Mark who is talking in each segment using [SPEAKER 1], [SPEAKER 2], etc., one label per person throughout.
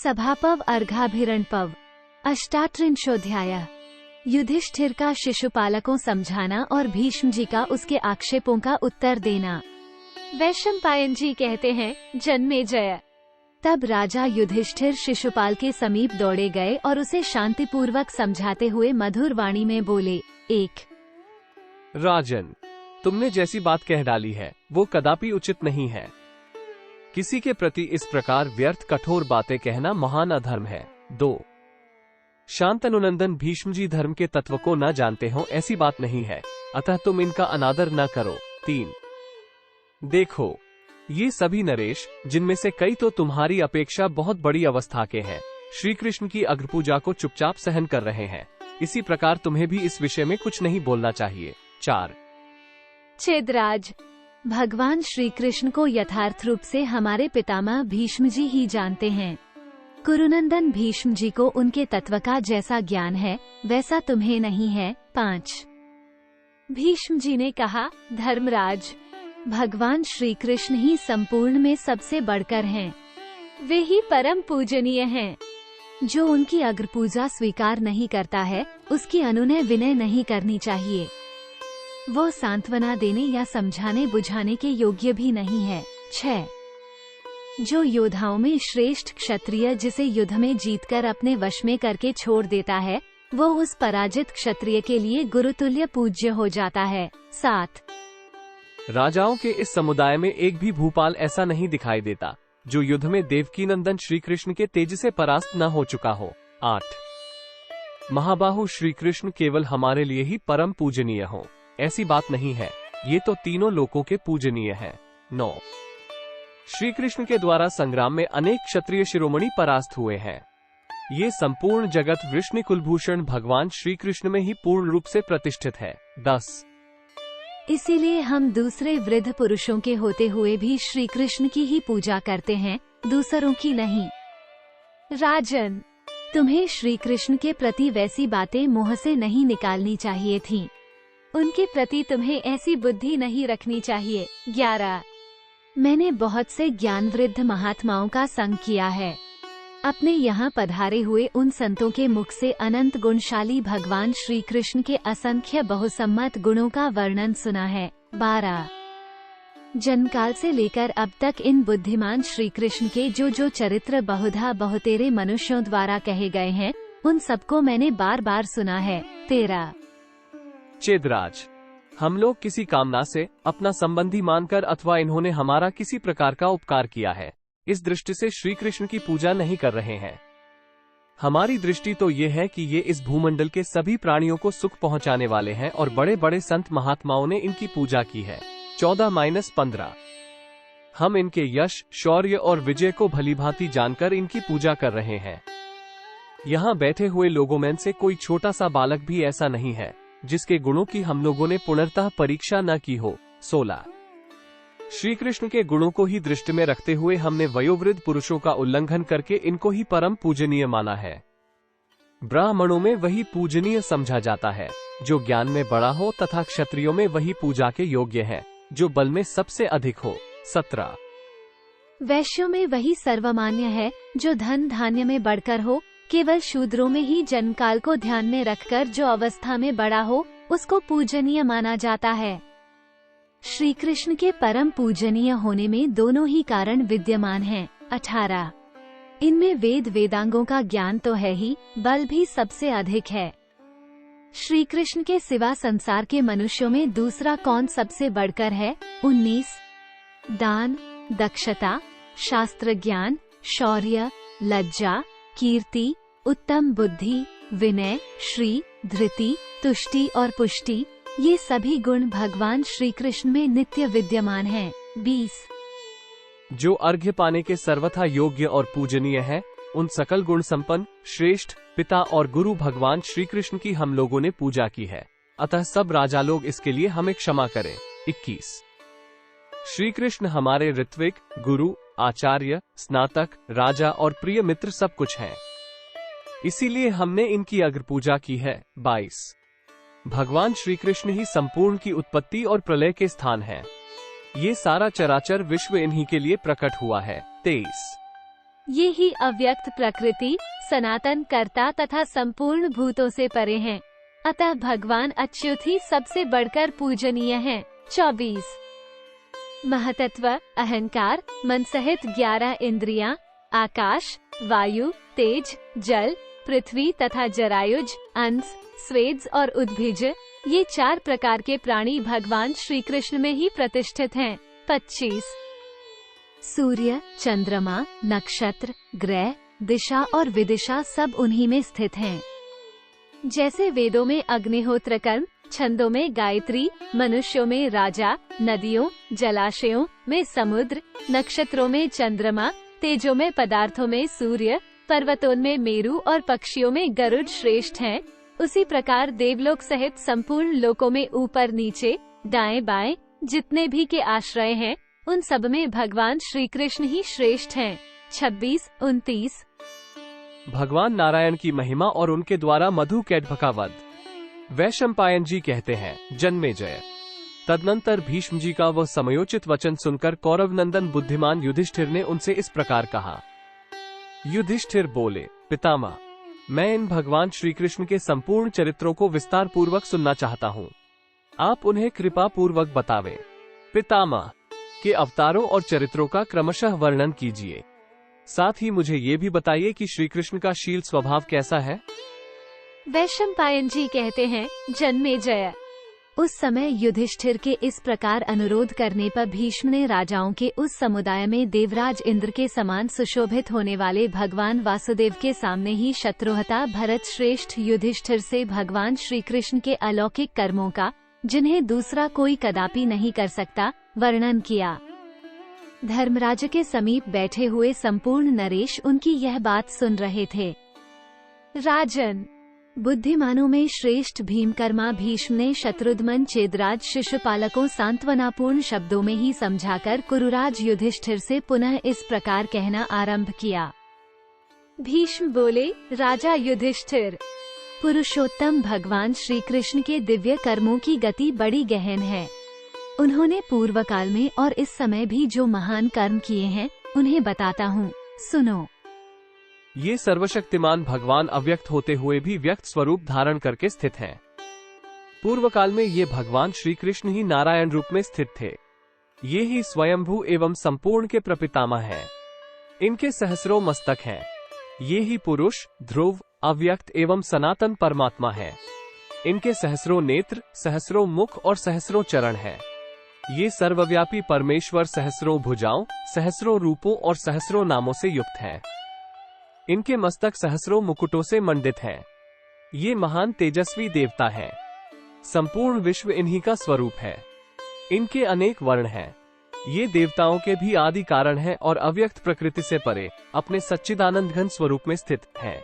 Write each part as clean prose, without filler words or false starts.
[SPEAKER 1] सभापव अर्घाभिरणपव। अष्टात्रिंशोऽध्यायः। युधिष्ठिर का शिशुपालकों समझाना और भीष्म जी का उसके आक्षेपों का उत्तर देना। वैशंपायन जी कहते हैं, जन्मेजय। तब राजा युधिष्ठिर शिशुपाल के समीप दौड़े गए और उसे शांतिपूर्वक समझाते हुए मधुर वाणी में बोले। एक,
[SPEAKER 2] राजन, तुमने जैसी बात कह डाली है वो कदापि उचित नहीं है। किसी के प्रति इस प्रकार व्यर्थ कठोर बातें कहना महान अधर्म है। 2, शांतनुनंदन भीष्म जी धर्म के तत्व को न जानते हो ऐसी बात नहीं है, अतः तुम इनका अनादर न करो। 3, देखो, ये सभी नरेश, जिनमें से कई तो तुम्हारी अपेक्षा बहुत बड़ी अवस्था के हैं, श्री कृष्ण की अग्रपूजा को चुपचाप सहन कर रहे हैं। इसी प्रकार तुम्हें भी इस विषय में कुछ नहीं बोलना चाहिए। 4,
[SPEAKER 1] छेदराज, भगवान श्री कृष्ण को यथार्थ रूप से हमारे पितामह भीष्म जी ही जानते हैं। कुरुनंदन भीष्म जी को उनके तत्व का जैसा ज्ञान है वैसा तुम्हें नहीं है। 5, भीष्म जी ने कहा, धर्मराज, भगवान श्री कृष्ण ही संपूर्ण में सबसे बढ़कर हैं। वे ही परम पूजनीय हैं। जो उनकी अग्रपूजा स्वीकार नहीं करता है उसकी अनुनय विनय नहीं करनी चाहिए। वो सांत्वना देने या समझाने बुझाने के योग्य भी नहीं है। 6, जो योद्धाओं में श्रेष्ठ क्षत्रिय जिसे युद्ध में जीतकर अपने वश में करके छोड़ देता है वो उस पराजित क्षत्रिय के लिए गुरुतुल्य पूज्य हो जाता है। 7,
[SPEAKER 2] राजाओं के इस समुदाय में एक भी भूपाल ऐसा नहीं दिखाई देता जो युद्ध में देवकीनंदन श्री कृष्ण के तेज से परास्त न हो चुका हो। 8, महाबाहु श्री कृष्ण केवल हमारे लिए ही परम पूजनीय हो ऐसी बात नहीं है, ये तो तीनों लोकों के पूजनीय हैं। 9, श्री कृष्ण के द्वारा संग्राम में अनेक क्षत्रिय शिरोमणि परास्त हुए हैं। ये संपूर्ण जगत वृष्णि कुलभूषण भगवान श्री कृष्ण में ही पूर्ण रूप से प्रतिष्ठित है। 10,
[SPEAKER 1] इसीलिए हम दूसरे वृद्ध पुरुषों के होते हुए भी श्री कृष्ण की ही पूजा करते हैं, दूसरों की नहीं। राजन, तुम्हें श्री कृष्ण के प्रति वैसी बातें मुंह से नहीं निकालनी चाहिए थीं। उनके प्रति तुम्हें ऐसी बुद्धि नहीं रखनी चाहिए। 11, मैंने बहुत से ज्ञानवृद्ध महात्माओं का संग किया है। अपने यहाँ पधारे हुए उन संतों के मुख से अनंत गुणशाली भगवान श्री कृष्ण के असंख्य बहुसम्मत गुणों का वर्णन सुना है। 12, जन्मकाल से लेकर अब तक इन बुद्धिमान श्री कृष्ण के जो जो चरित्र बहुधा बहुतेरे मनुष्यों द्वारा कहे गए हैं उन सबको मैंने बार बार सुना है। 13,
[SPEAKER 2] चेदराज, हम लोग किसी कामना से अपना संबंधी मानकर अथवा इन्होंने हमारा किसी प्रकार का उपकार किया है इस दृष्टि से श्री कृष्ण की पूजा नहीं कर रहे हैं। हमारी दृष्टि तो ये है कि ये इस भूमंडल के सभी प्राणियों को सुख पहुंचाने वाले हैं और बड़े बड़े संत महात्माओं ने इनकी पूजा की है। 14-15, हम इनके यश, शौर्य और विजय को भलीभांति जानकर इनकी पूजा कर रहे हैं। यहाँ बैठे हुए लोगों में से कोई छोटा सा बालक भी ऐसा नहीं है जिसके गुणों की हम लोगों ने पुनर्तः परीक्षा न की हो। 16, श्री कृष्ण के गुणों को ही दृष्टि में रखते हुए हमने वयोवृद्ध पुरुषों का उल्लंघन करके इनको ही परम पूजनीय माना है। ब्राह्मणों में वही पूजनीय समझा जाता है जो ज्ञान में बड़ा हो तथा क्षत्रियों में वही पूजा के योग्य है जो बल में सबसे अधिक हो। 17,
[SPEAKER 1] वैश्यों में वही सर्वमान्य है जो धन धान्य में बढ़कर हो। केवल शूद्रों में ही जन्मकाल को ध्यान में रखकर जो अवस्था में बड़ा हो उसको पूजनीय माना जाता है। श्री कृष्ण के परम पूजनीय होने में दोनों ही कारण विद्यमान हैं। 18, इनमें वेद वेदांगों का ज्ञान तो है ही, बल भी सबसे अधिक है। श्री कृष्ण के सिवा संसार के मनुष्यों में दूसरा कौन सबसे बढ़कर है। 19, दान, दक्षता, शास्त्र ज्ञान, शौर्य, लज्जा, कीर्ति, उत्तम बुद्धि, विनय, श्री, धृति, तुष्टि और पुष्टि, ये सभी गुण भगवान श्री कृष्ण में नित्य विद्यमान हैं। 20,
[SPEAKER 2] जो अर्घ्य पाने के सर्वथा योग्य और पूजनीय है उन सकल गुण संपन्न श्रेष्ठ पिता और गुरु भगवान श्री कृष्ण की हम लोगों ने पूजा की है, अतः सब राजा लोग इसके लिए हमें क्षमा करें। 21, श्री कृष्ण हमारे ऋत्विक, गुरु, आचार्य, स्नातक, राजा और प्रिय मित्र सब कुछ हैं, इसीलिए हमने इनकी अग्रपूजा की है। 22, भगवान श्री कृष्ण ही संपूर्ण की उत्पत्ति और प्रलय के स्थान है। ये सारा चराचर विश्व इन्हीं के लिए प्रकट हुआ है। 23,
[SPEAKER 1] ये ही अव्यक्त प्रकृति, सनातन कर्ता तथा संपूर्ण भूतों से परे हैं। अतः भगवान अच्युत ही सबसे बढ़कर पूजनीय हैं। 24 महतत्व, अहंकार, मन सहित 11 इंद्रियां, आकाश, वायु, तेज, जल, पृथ्वी तथा जरायुज, अंश, स्वेद्स और उद्भिज, ये 4 प्रकार के प्राणी भगवान श्री कृष्ण में ही प्रतिष्ठित हैं। 25 सूर्य, चंद्रमा, नक्षत्र, ग्रह, दिशा और विदिशा सब उन्हीं में स्थित हैं। जैसे वेदों में अग्निहोत्र कर्म, छंदों में गायत्री, मनुष्यों में राजा, नदियों, जलाशयों में समुद्र, नक्षत्रों में चंद्रमा, तेजों में पदार्थों में सूर्य, पर्वतों में मेरु और पक्षियों में गरुड़ श्रेष्ठ हैं, उसी प्रकार देवलोक सहित संपूर्ण लोकों में ऊपर नीचे, दाएं बाएं जितने भी के आश्रय हैं, उन सब में भगवान श्री कृष्ण ही श्रेष्ठ हैं। 26-29
[SPEAKER 2] भगवान नारायण की महिमा और उनके द्वारा मधु कैटभ का वध। वैशंपायन जी कहते हैं, जन्मेजय। तदनंतर भीष्म जी का वह समयोचित वचन सुनकर कौरव नंदन बुद्धिमान युधिष्ठिर ने उनसे इस प्रकार कहा। युधिष्ठिर बोले, पितामह, मैं इन भगवान श्री कृष्ण के संपूर्ण चरित्रों को विस्तार पूर्वक सुनना चाहता हूँ। आप उन्हें कृपा पूर्वक बतावें। पितामह के अवतारों और चरित्रों का क्रमशः वर्णन कीजिए। साथ ही मुझे ये भी बताइए कि श्री कृष्ण का शील स्वभाव कैसा है।
[SPEAKER 1] वैशंपायन जी कहते हैं, जन्मेजय। उस समय युधिष्ठिर के इस प्रकार अनुरोध करने पर भीष्म ने राजाओं के उस समुदाय में देवराज इंद्र के समान सुशोभित होने वाले भगवान वासुदेव के सामने ही शत्रुहता भरत श्रेष्ठ युधिष्ठिर से भगवान श्री कृष्ण के अलौकिक कर्मों का, जिन्हें दूसरा कोई कदापि नहीं कर सकता, वर्णन किया। धर्मराज के समीप बैठे हुए संपूर्ण नरेश उनकी यह बात सुन रहे थे। राजन, बुद्धिमानों में श्रेष्ठ भीमकर्मा भीष्म ने शत्रुघ्न चेदराज शिशुपालकों सांत्वनापूर्ण शब्दों में ही समझाकर कुरुराज युधिष्ठिर से पुनः इस प्रकार कहना आरंभ किया। भीष्म बोले, राजा युधिष्ठिर, पुरुषोत्तम भगवान श्री कृष्ण के दिव्य कर्मों की गति बड़ी गहन है। उन्होंने पूर्व काल में और इस समय भी जो महान कर्म किए हैं, उन्हें बताता हूँ, सुनो।
[SPEAKER 2] ये सर्वशक्तिमान भगवान अव्यक्त होते हुए भी व्यक्त स्वरूप धारण करके स्थित हैं। पूर्व काल में ये भगवान श्री कृष्ण ही नारायण रूप में स्थित थे। ये ही स्वयंभू एवं संपूर्ण के प्रपितामह हैं। इनके सहस्रों मस्तक हैं। ये ही पुरुष, ध्रुव, अव्यक्त एवं सनातन परमात्मा है। इनके सहस्रों नेत्र, सहस्रों मुख और सहस्रों चरण हैं। ये सर्वव्यापी परमेश्वर सहस्रों भुजाओं, सहस्रों रूपों और सहस्रों नामों से युक्त हैं। इनके मस्तक सहस्रों मुकुटों से मंडित हैं। ये महान तेजस्वी देवता हैं। संपूर्ण विश्व इन्हीं का स्वरूप है। इनके अनेक वर्ण हैं। ये देवताओं के भी आदि कारण हैं और अव्यक्त प्रकृति से परे अपने सच्चिदानंद घन स्वरूप में स्थित हैं।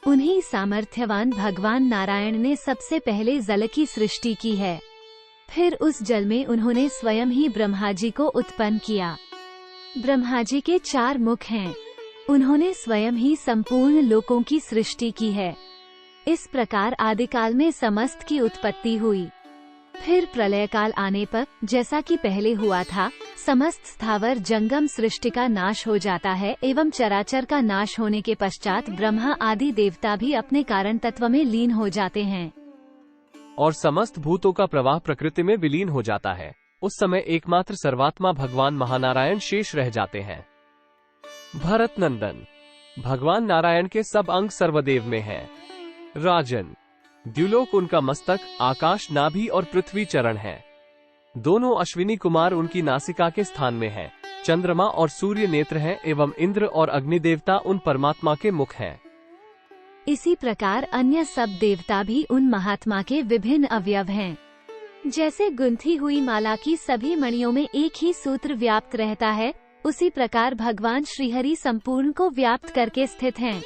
[SPEAKER 1] उन्हीं सामर्थ्यवान भगवान नारायण ने सबसे पहले जल की सृष्टि की है। फिर उस जल में उन्होंने स्वयं ही ब्रह्मा जी को उत्पन्न किया। ब्रह्मा जी के 4 मुख हैं। उन्होंने स्वयं ही संपूर्ण लोकों की सृष्टि की है। इस प्रकार आदिकाल में समस्त की उत्पत्ति हुई। फिर प्रलय काल आने पर, जैसा कि पहले हुआ था, समस्त स्थावर जंगम सृष्टि का नाश हो जाता है एवं चराचर का नाश होने के पश्चात ब्रह्मा आदि देवता भी अपने कारण तत्व में लीन हो जाते हैं
[SPEAKER 2] और समस्त भूतों का प्रवाह प्रकृति में विलीन हो जाता है। उस समय एकमात्र सर्वात्मा भगवान महानारायण शेष रह जाते हैं। भरत नंदन, भगवान नारायण के सब अंग सर्वदेव में हैं। राजन, द्युलोक उनका मस्तक, आकाश नाभि और पृथ्वी चरण है। दोनों अश्विनी कुमार उनकी नासिका के स्थान में हैं। चंद्रमा और सूर्य नेत्र हैं एवं इंद्र और अग्नि देवता उन परमात्मा के मुख हैं।
[SPEAKER 1] इसी प्रकार अन्य सब देवता भी उन महात्मा के विभिन्न अवयव हैं। जैसे गुंथी हुई माला की सभी मणियों में एक ही सूत्र व्याप्त रहता है, उसी प्रकार भगवान श्रीहरि संपूर्ण को व्याप्त करके स्थित हैं।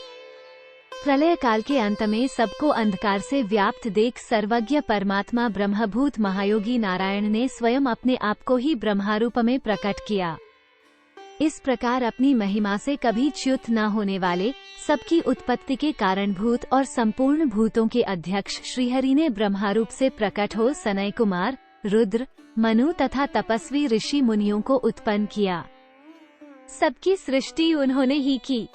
[SPEAKER 1] प्रलय काल के अंत में सबको अंधकार से व्याप्त देख सर्वज्ञ परमात्मा ब्रह्मभूत महायोगी नारायण ने स्वयं अपने आप को ही ब्रह्मारूप में प्रकट किया। इस प्रकार अपनी महिमा से कभी च्युत न होने वाले, सबकी उत्पत्ति के कारणभूत और संपूर्ण भूतों के अध्यक्ष श्रीहरि ने ब्रह्मारूप से प्रकट हो सनय कुमार, रुद्र, मनु तथा तपस्वी ऋषि मुनियों को उत्पन्न किया। सबकी सृष्टि उन्होंने ही की।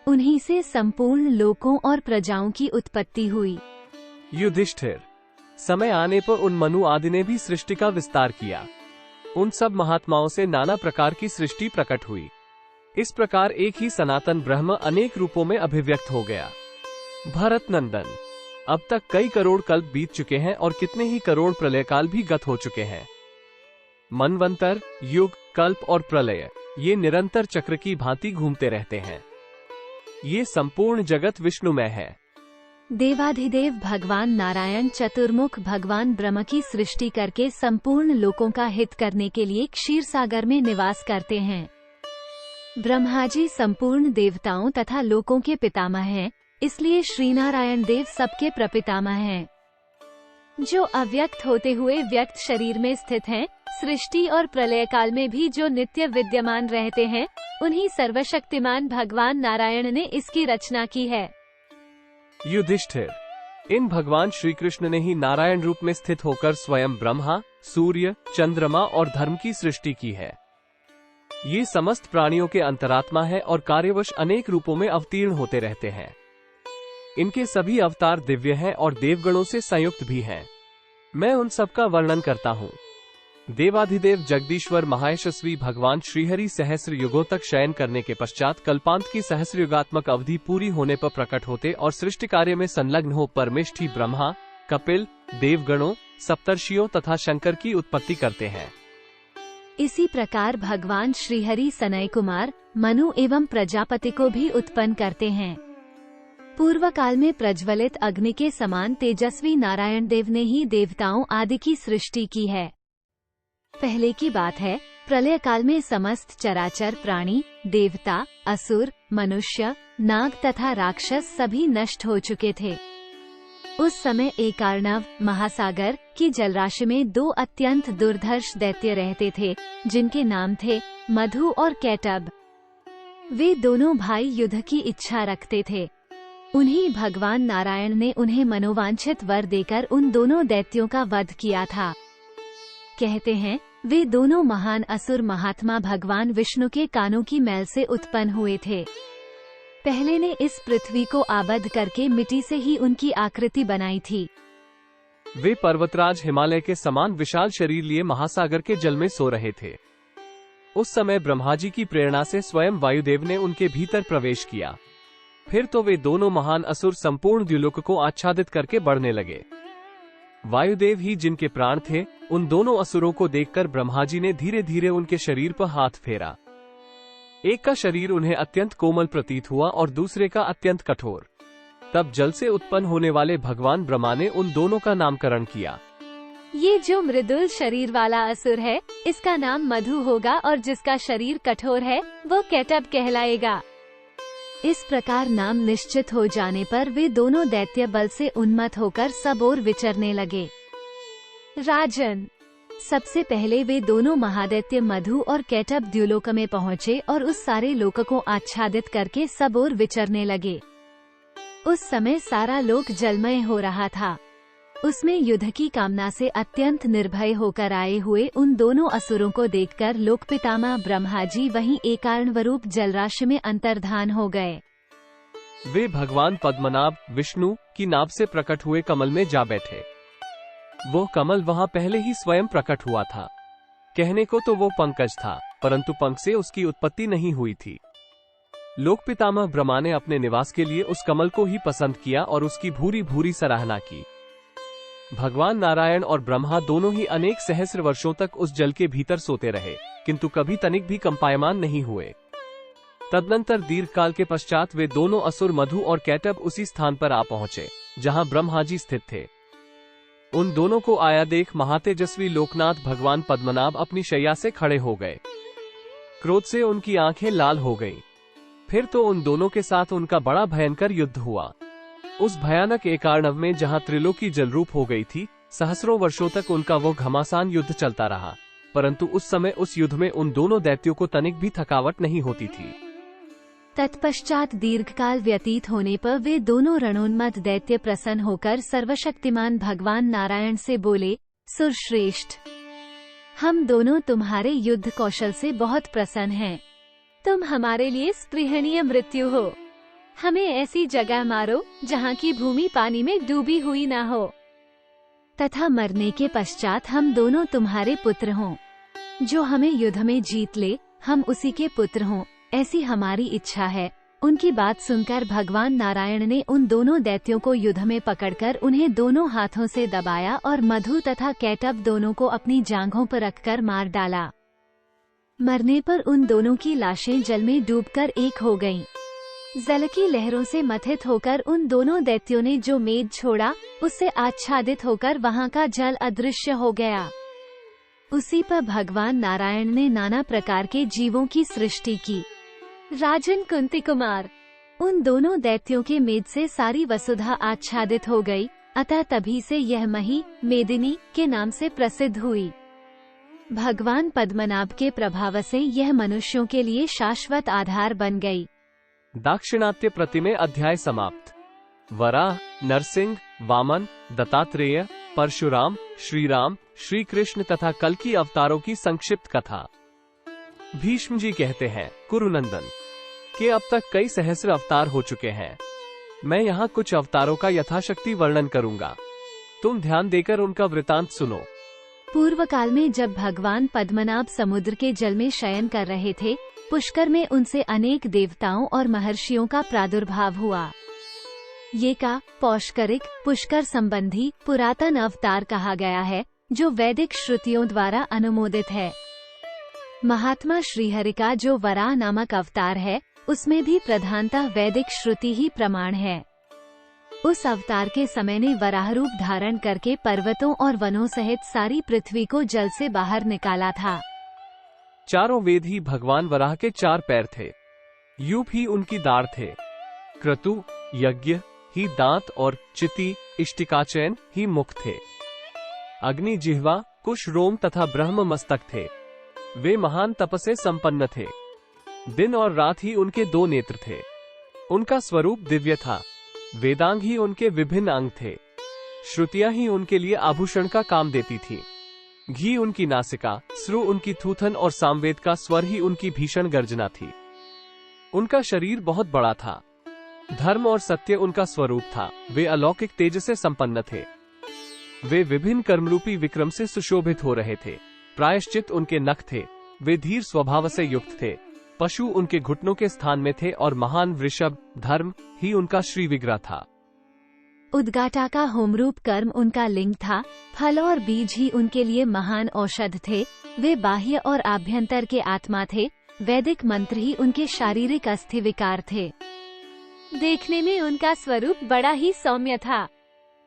[SPEAKER 1] उन्हीं से संपूर्ण लोकों और प्रजाओं की उत्पत्ति हुई।
[SPEAKER 2] युधिष्ठिर, समय आने पर उन मनु आदि ने भी सृष्टि का विस्तार किया। उन सब महात्माओं से नाना प्रकार की सृष्टि प्रकट हुई। इस प्रकार एक ही सनातन ब्रह्म अनेक रूपों में अभिव्यक्त हो गया। भरत नंदन, अब तक कई करोड़ कल्प बीत चुके हैं और कितने ही करोड़ प्रलय काल भी गत हो चुके हैं। मनवंतर, युग, कल्प और प्रलय ये निरंतर चक्र की भांति घूमते रहते हैं। ये संपूर्ण जगत विष्णुमय है।
[SPEAKER 1] देवाधिदेव भगवान नारायण चतुर्मुख भगवान ब्रह्म की सृष्टि करके संपूर्ण लोकों का हित करने के लिए क्षीर सागर में निवास करते हैं। ब्रह्मा जी संपूर्ण देवताओं तथा लोकों के पितामह हैं, इसलिए श्री नारायण देव सबके प्रपितामह हैं। जो अव्यक्त होते हुए व्यक्त शरीर में स्थित हैं, सृष्टि और प्रलय काल में भी जो नित्य विद्यमान रहते हैं, उन्हीं सर्वशक्तिमान भगवान नारायण ने इसकी रचना की है।
[SPEAKER 2] युधिष्ठिर, इन भगवान श्री कृष्ण ने ही नारायण रूप में स्थित होकर स्वयं ब्रह्मा, सूर्य, चंद्रमा और धर्म की सृष्टि की है। ये समस्त प्राणियों के अंतरात्मा है और कार्यवश अनेक रूपों में अवतीर्ण होते रहते हैं। इनके सभी अवतार दिव्य हैं और देवगणों से संयुक्त भी हैं। मैं उन सब का वर्णन करता हूँ। देवाधिदेव जगदीश्वर महायशस्वी भगवान श्रीहरि सहस्र युगों तक शयन करने के पश्चात कल्पांत की सहस्र युगात्मक अवधि पूरी होने पर प्रकट होते और सृष्टि कार्य में संलग्न हो परमेष्ठी ब्रह्मा, कपिल, देवगणों, सप्तर्षियों तथा शंकर की उत्पत्ति करते हैं।
[SPEAKER 1] इसी प्रकार भगवान श्रीहरि सनय कुमार, मनु एवं प्रजापति को भी उत्पन्न करते हैं। पूर्व काल में प्रज्वलित अग्नि के समान तेजस्वी नारायण देव ने ही देवताओं आदि की सृष्टि की है। पहले की बात है, प्रलय काल में समस्त चराचर प्राणी, देवता, असुर, मनुष्य, नाग तथा राक्षस सभी नष्ट हो चुके थे। उस समय एकार्णव महासागर की जलराशि में दो अत्यंत दुर्धर्ष दैत्य रहते थे, जिनके नाम थे मधु और कैटब। वे दोनों भाई युद्ध की इच्छा रखते थे। उन्हीं भगवान नारायण ने उन्हें मनोवांछित वर देकर उन दोनों दैत्यों का वध किया था। कहते हैं, वे दोनों महान असुर महात्मा भगवान विष्णु के कानों की मैल से उत्पन्न हुए थे। पहले ने इस पृथ्वी को आबद्ध करके मिट्टी से ही उनकी आकृति बनाई थी।
[SPEAKER 2] वे पर्वतराज हिमालय के समान विशाल शरीर लिए महासागर के जल में सो रहे थे। उस समय ब्रह्मा जी की प्रेरणा से स्वयं वायुदेव ने उनके भीतर प्रवेश किया। फिर तो वे दोनों महान असुर संपूर्ण द्युलोक को आच्छादित करके बढ़ने लगे। वायुदेव ही जिनके प्राण थे, उन दोनों असुरों को देखकर ब्रह्मा जी ने धीरे धीरे उनके शरीर पर हाथ फेरा। एक का शरीर उन्हें अत्यंत कोमल प्रतीत हुआ और दूसरे का अत्यंत कठोर। तब जल से उत्पन्न होने वाले भगवान ब्रह्मा ने उन दोनों का नामकरण किया।
[SPEAKER 1] ये जो मृदुल शरीर वाला असुर है, इसका नाम मधु होगा और जिसका शरीर कठोर है, वो कैटब कहलाएगा। इस प्रकार नाम निश्चित हो जाने पर वे दोनों दैत्य बल से उन्मत्त होकर सब ओर विचरने लगे। राजन, सबसे पहले वे दोनों महादैत्य मधु और कैटब द्युलोक में पहुँचे और उस सारे लोक को आच्छादित करके सब ओर विचरने लगे। उस समय सारा लोक जलमय हो रहा था। उसमें युद्ध की कामना से अत्यंत निर्भय होकर आए हुए उन दोनों असुरों को देखकर लोक पितामह ब्रह्मा जी वहीं एकार्णवरूप जलराशि में अंतर्धान हो गए।
[SPEAKER 2] वे भगवान पद्मनाभ विष्णु की नाभ से प्रकट हुए कमल में जा बैठे। वो कमल वहाँ पहले ही स्वयं प्रकट हुआ था। कहने को तो वो पंकज था, परंतु पंख से उसकी उत्पत्ति नहीं हुई थी। लोक पितामह ब्रह्मा ने अपने निवास के लिए उस कमल को ही पसंद किया और उसकी भूरी भूरी सराहना की। भगवान नारायण और ब्रह्मा दोनों ही अनेक सहस्र वर्षों तक उस जल के भीतर सोते रहे, किंतु कभी तनिक भी कंपायमान नहीं हुए। तदनंतर दीर्घ काल के पश्चात वे दोनों असुर मधु और कैटब उसी स्थान पर आ पहुंचे जहां ब्रह्मा जी स्थित थे। उन दोनों को आया देख महातेजस्वी लोकनाथ भगवान पद्मनाभ अपनी शैया से खड़े हो गए। क्रोध से उनकी आंखें लाल हो गईं। फिर तो उन दोनों के साथ उनका बड़ा भयंकर युद्ध हुआ। उस भयानक एकार्णव में जहां त्रिलोकी जलरूप हो गई थी, सहस्रों वर्षों तक उनका वो घमासान युद्ध चलता रहा, परंतु उस समय उस युद्ध में उन दोनों दैत्यों को तनिक भी थकावट नहीं होती थी।
[SPEAKER 1] तत्पश्चात दीर्घकाल व्यतीत होने पर वे दोनों रणोन्मत्त दैत्य प्रसन्न होकर सर्वशक्तिमान भगवान नारायण से बोले, सुरश्रेष्ठ, हम दोनों तुम्हारे युद्ध कौशल से बहुत प्रसन्न हैं। तुम हमारे लिए स्पृहणीय मृत्यु हो। हमें ऐसी जगह मारो जहाँ की भूमि पानी में डूबी हुई न हो, तथा मरने के पश्चात हम दोनों तुम्हारे पुत्र हों। जो हमें युद्ध में जीत ले, हम उसी के पुत्र हों, ऐसी हमारी इच्छा है। उनकी बात सुनकर भगवान नारायण ने उन दोनों दैत्यों को युद्ध में पकड़कर उन्हें दोनों हाथों से दबाया और मधु तथा कैटभ दोनों को अपनी जांघों पर रखकर मार डाला। मरने पर उन दोनों की लाशें जल में डूबकर एक हो गईं। जल की लहरों से मथित होकर उन दोनों दैत्यों ने जो मेद छोड़ा, उससे आच्छादित होकर वहां का जल अदृश्य हो गया। उसी पर भगवान नारायण ने नाना प्रकार के जीवों की सृष्टि की। राजन कुंती कुमार, उन दोनों दैत्यों के मेद से सारी वसुधा आच्छादित हो गई, अतः तभी से यह मही मेदिनी के नाम से प्रसिद्ध हुई। भगवान पद्मनाभ के प्रभाव से यह मनुष्यों के लिए शाश्वत आधार बन गई।
[SPEAKER 2] दाक्षिणात्य प्रतिमे अध्याय समाप्त। वराह, नरसिंह, वामन, दत्तात्रेय, परशुराम, श्रीराम, श्री कृष्ण तथा कल्कि अवतारों की संक्षिप्त कथा। भीष्म जी कहते हैं, कुरुनंदन के अब तक कई सहस्र अवतार हो चुके हैं। मैं यहाँ कुछ अवतारों का यथाशक्ति वर्णन करूंगा, तुम ध्यान देकर उनका वृतांत सुनो।
[SPEAKER 1] पूर्व काल में जब भगवान पद्मनाभ समुद्र के जल में शयन कर रहे थे, पुष्कर में उनसे अनेक देवताओं और महर्षियों का प्रादुर्भाव हुआ। ये का पौष्करिक पुष्कर संबंधी पुरातन अवतार कहा गया है, जो वैदिक श्रुतियों द्वारा अनुमोदित है। महात्मा श्रीहरि का जो वराह नामक अवतार है, उसमें भी प्रधानतः वैदिक श्रुति ही प्रमाण है। उस अवतार के समय ने वराह रूप धारण करके पर्वतों और वनों सहित सारी पृथ्वी को जल से बाहर निकाला था।
[SPEAKER 2] चारों वेद ही भगवान वराह के 4 पैर थे, यूप ही उनकी दाढ़ थे, क्रतु यज्ञ ही दांत और चिति इष्टिकाचयन ही मुख थे। अग्नि जिह्वा कुश रोम तथा ब्रह्म मस्तक थे। वे महान तप से संपन्न थे। दिन और रात ही उनके 2 नेत्र थे। उनका स्वरूप दिव्य था। वेदांग ही उनके विभिन्न अंग थे। श्रुतियां ही उनके लिए आभूषण का काम देती थीं। घी उनकी नासिका, श्रु उनकी थूथन और सामवेद का स्वर ही उनकी भीषण गर्जना थी। उनका शरीर बहुत बड़ा था। धर्म और सत्य उनका स्वरूप था। वे अलौकिक तेज से संपन्न थे। वे विभिन्न कर्मरूपी विक्रम से सुशोभित हो रहे थे। प्रायश्चित उनके नख थे। वे धीर स्वभाव से युक्त थे। पशु उनके घुटनों के स्थान में थे और महान वृषभ धर्म ही उनका श्री विग्रह था।
[SPEAKER 1] उद्गाटा का होमरूप कर्म उनका लिंग था। फल और बीज ही उनके लिए महान औषध थे। वे बाह्य और आभ्यंतर के आत्मा थे। वैदिक मंत्र ही उनके शारीरिक अस्थि विकार थे। देखने में उनका स्वरूप बड़ा ही सौम्य था।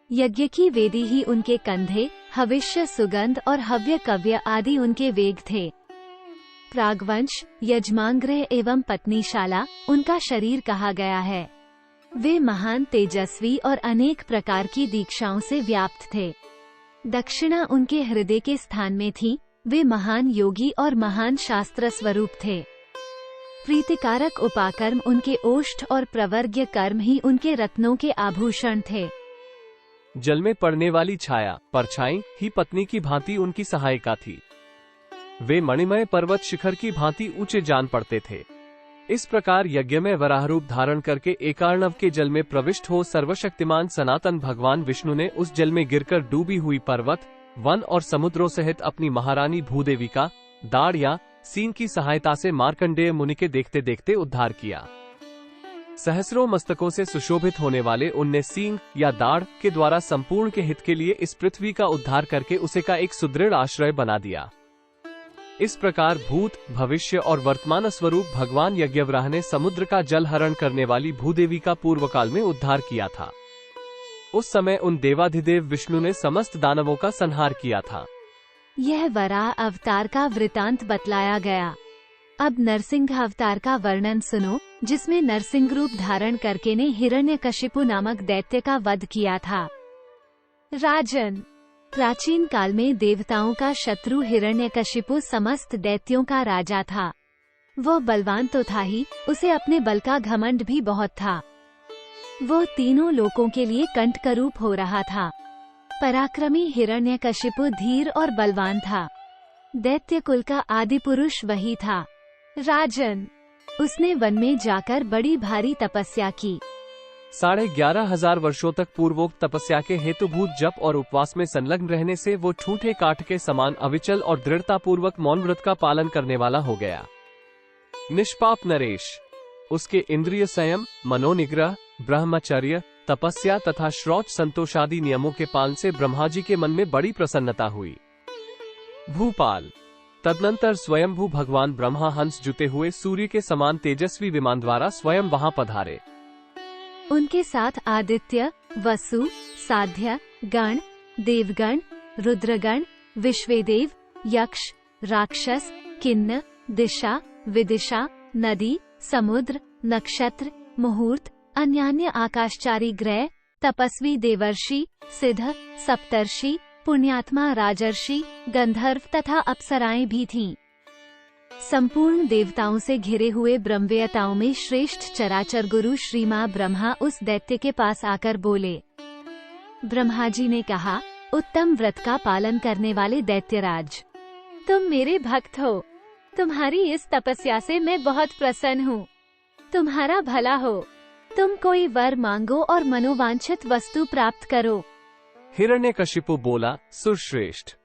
[SPEAKER 1] यज्ञ की वेदी ही उनके कंधे, हविष्य सुगंध और हव्य कव्य आदि उनके वेग थे। प्रागवंश, यजमानगृह एवं पत्नीशाला उनका शरीर कहा गया है। वे महान तेजस्वी और अनेक प्रकार की दीक्षाओं से व्याप्त थे। दक्षिणा उनके हृदय के स्थान में थी। वे महान योगी और महान शास्त्र स्वरूप थे। प्रीतिकारक उपाकर्म उनके ओष्ठ और प्रवर्ग्य कर्म ही उनके रत्नों के आभूषण थे।
[SPEAKER 2] जल में पड़ने वाली छाया परछाई ही पत्नी की भांति उनकी सहायिका थी। वे मणिमय पर्वत शिखर की भांति ऊंचे जान पड़ते थे। इस प्रकार यज्ञ में वराह रूप धारण करके एकार्णव के जल में प्रविष्ट हो सर्वशक्तिमान सनातन भगवान विष्णु ने उस जल में गिरकर डूबी हुई पर्वत, वन और समुद्रों सहित अपनी महारानी भूदेवी का दाढ़ या सींग की सहायता से मार्कंडेय मुनि के देखते देखते उद्धार किया। सहस्रों मस्तकों से सुशोभित होने वाले उनने सींग या दाढ़ के द्वारा संपूर्ण के हित के लिए इस पृथ्वी का उद्धार करके उसे का एक सुदृढ़ आश्रय बना दिया। इस प्रकार भूत, भविष्य और वर्तमान स्वरूप भगवान यज्ञवराह ने समुद्र का जल हरण करने वाली भूदेवी का पूर्व काल में उद्धार किया था। उस समय उन देवाधिदेव विष्णु ने समस्त दानवों का संहार किया था।
[SPEAKER 1] यह वराह अवतार का वृतांत बतलाया गया। अब नरसिंह अवतार का वर्णन सुनो, जिसमें नरसिंह रूप धारण करके ने हिरण्यकशिपु नामक दैत्य का वध किया था। राजन, प्राचीन काल में देवताओं का शत्रु हिरण्यकशिपु समस्त दैत्यों का राजा था। वह बलवान तो था ही, उसे अपने बल का घमंड भी बहुत था। वह तीनों लोकों के लिए कंटकरूप हो रहा था। पराक्रमी हिरण्यकशिपु धीर और बलवान था। दैत्य कुल का आदि पुरुष वही था। राजन, उसने वन में जाकर बड़ी भारी तपस्या की।
[SPEAKER 2] 11,500 वर्षों तक पूर्वोक्त तपस्या के हेतुभूत जप और उपवास में संलग्न रहने से वो ठूठे काठ के समान अविचल और दृढ़ता पूर्वक मौन व्रत का पालन करने वाला हो गया। निष्पाप नरेश। उसके इंद्रिय संयम, मनोनिग्रह, ब्रह्मचर्य, तपस्या तथा श्रौच संतोषादि नियमों के पालन से ब्रह्मा जी के मन में बड़ी प्रसन्नता हुई। भूपाल। तदनंतर स्वयंभू भगवान ब्रह्मा हंस जुते हुए सूर्य के समान तेजस्वी विमान द्वारा स्वयं वहां पधारे।
[SPEAKER 1] उनके साथ आदित्य, वसु, साध्य गण, देवगण, रुद्रगण, विश्वेदेव, यक्ष, राक्षस, किन्न, दिशा, विदिशा, नदी, समुद्र, नक्षत्र, मुहूर्त, अन्यान्य आकाशचारी ग्रह, तपस्वी देवर्षि, सिद्ध, सप्तर्षि, पुण्यात्मा राजर्षि, गंधर्व तथा अप्सराएं भी थीं। संपूर्ण देवताओं से घिरे हुए ब्रह्मवेताओं में श्रेष्ठ चराचर गुरु श्री मां ब्रह्मा उस दैत्य के पास आकर बोले। ब्रह्मा जी ने कहा, उत्तम व्रत का पालन करने वाले दैत्यराज, तुम मेरे भक्त हो। तुम्हारी इस तपस्या से मैं बहुत प्रसन्न हूँ। तुम्हारा भला हो। तुम कोई वर मांगो और मनोवांछित वस्तु प्राप्त करो।
[SPEAKER 2] हिरण्यकशिपु बोला, सुरश्रेष्ठ,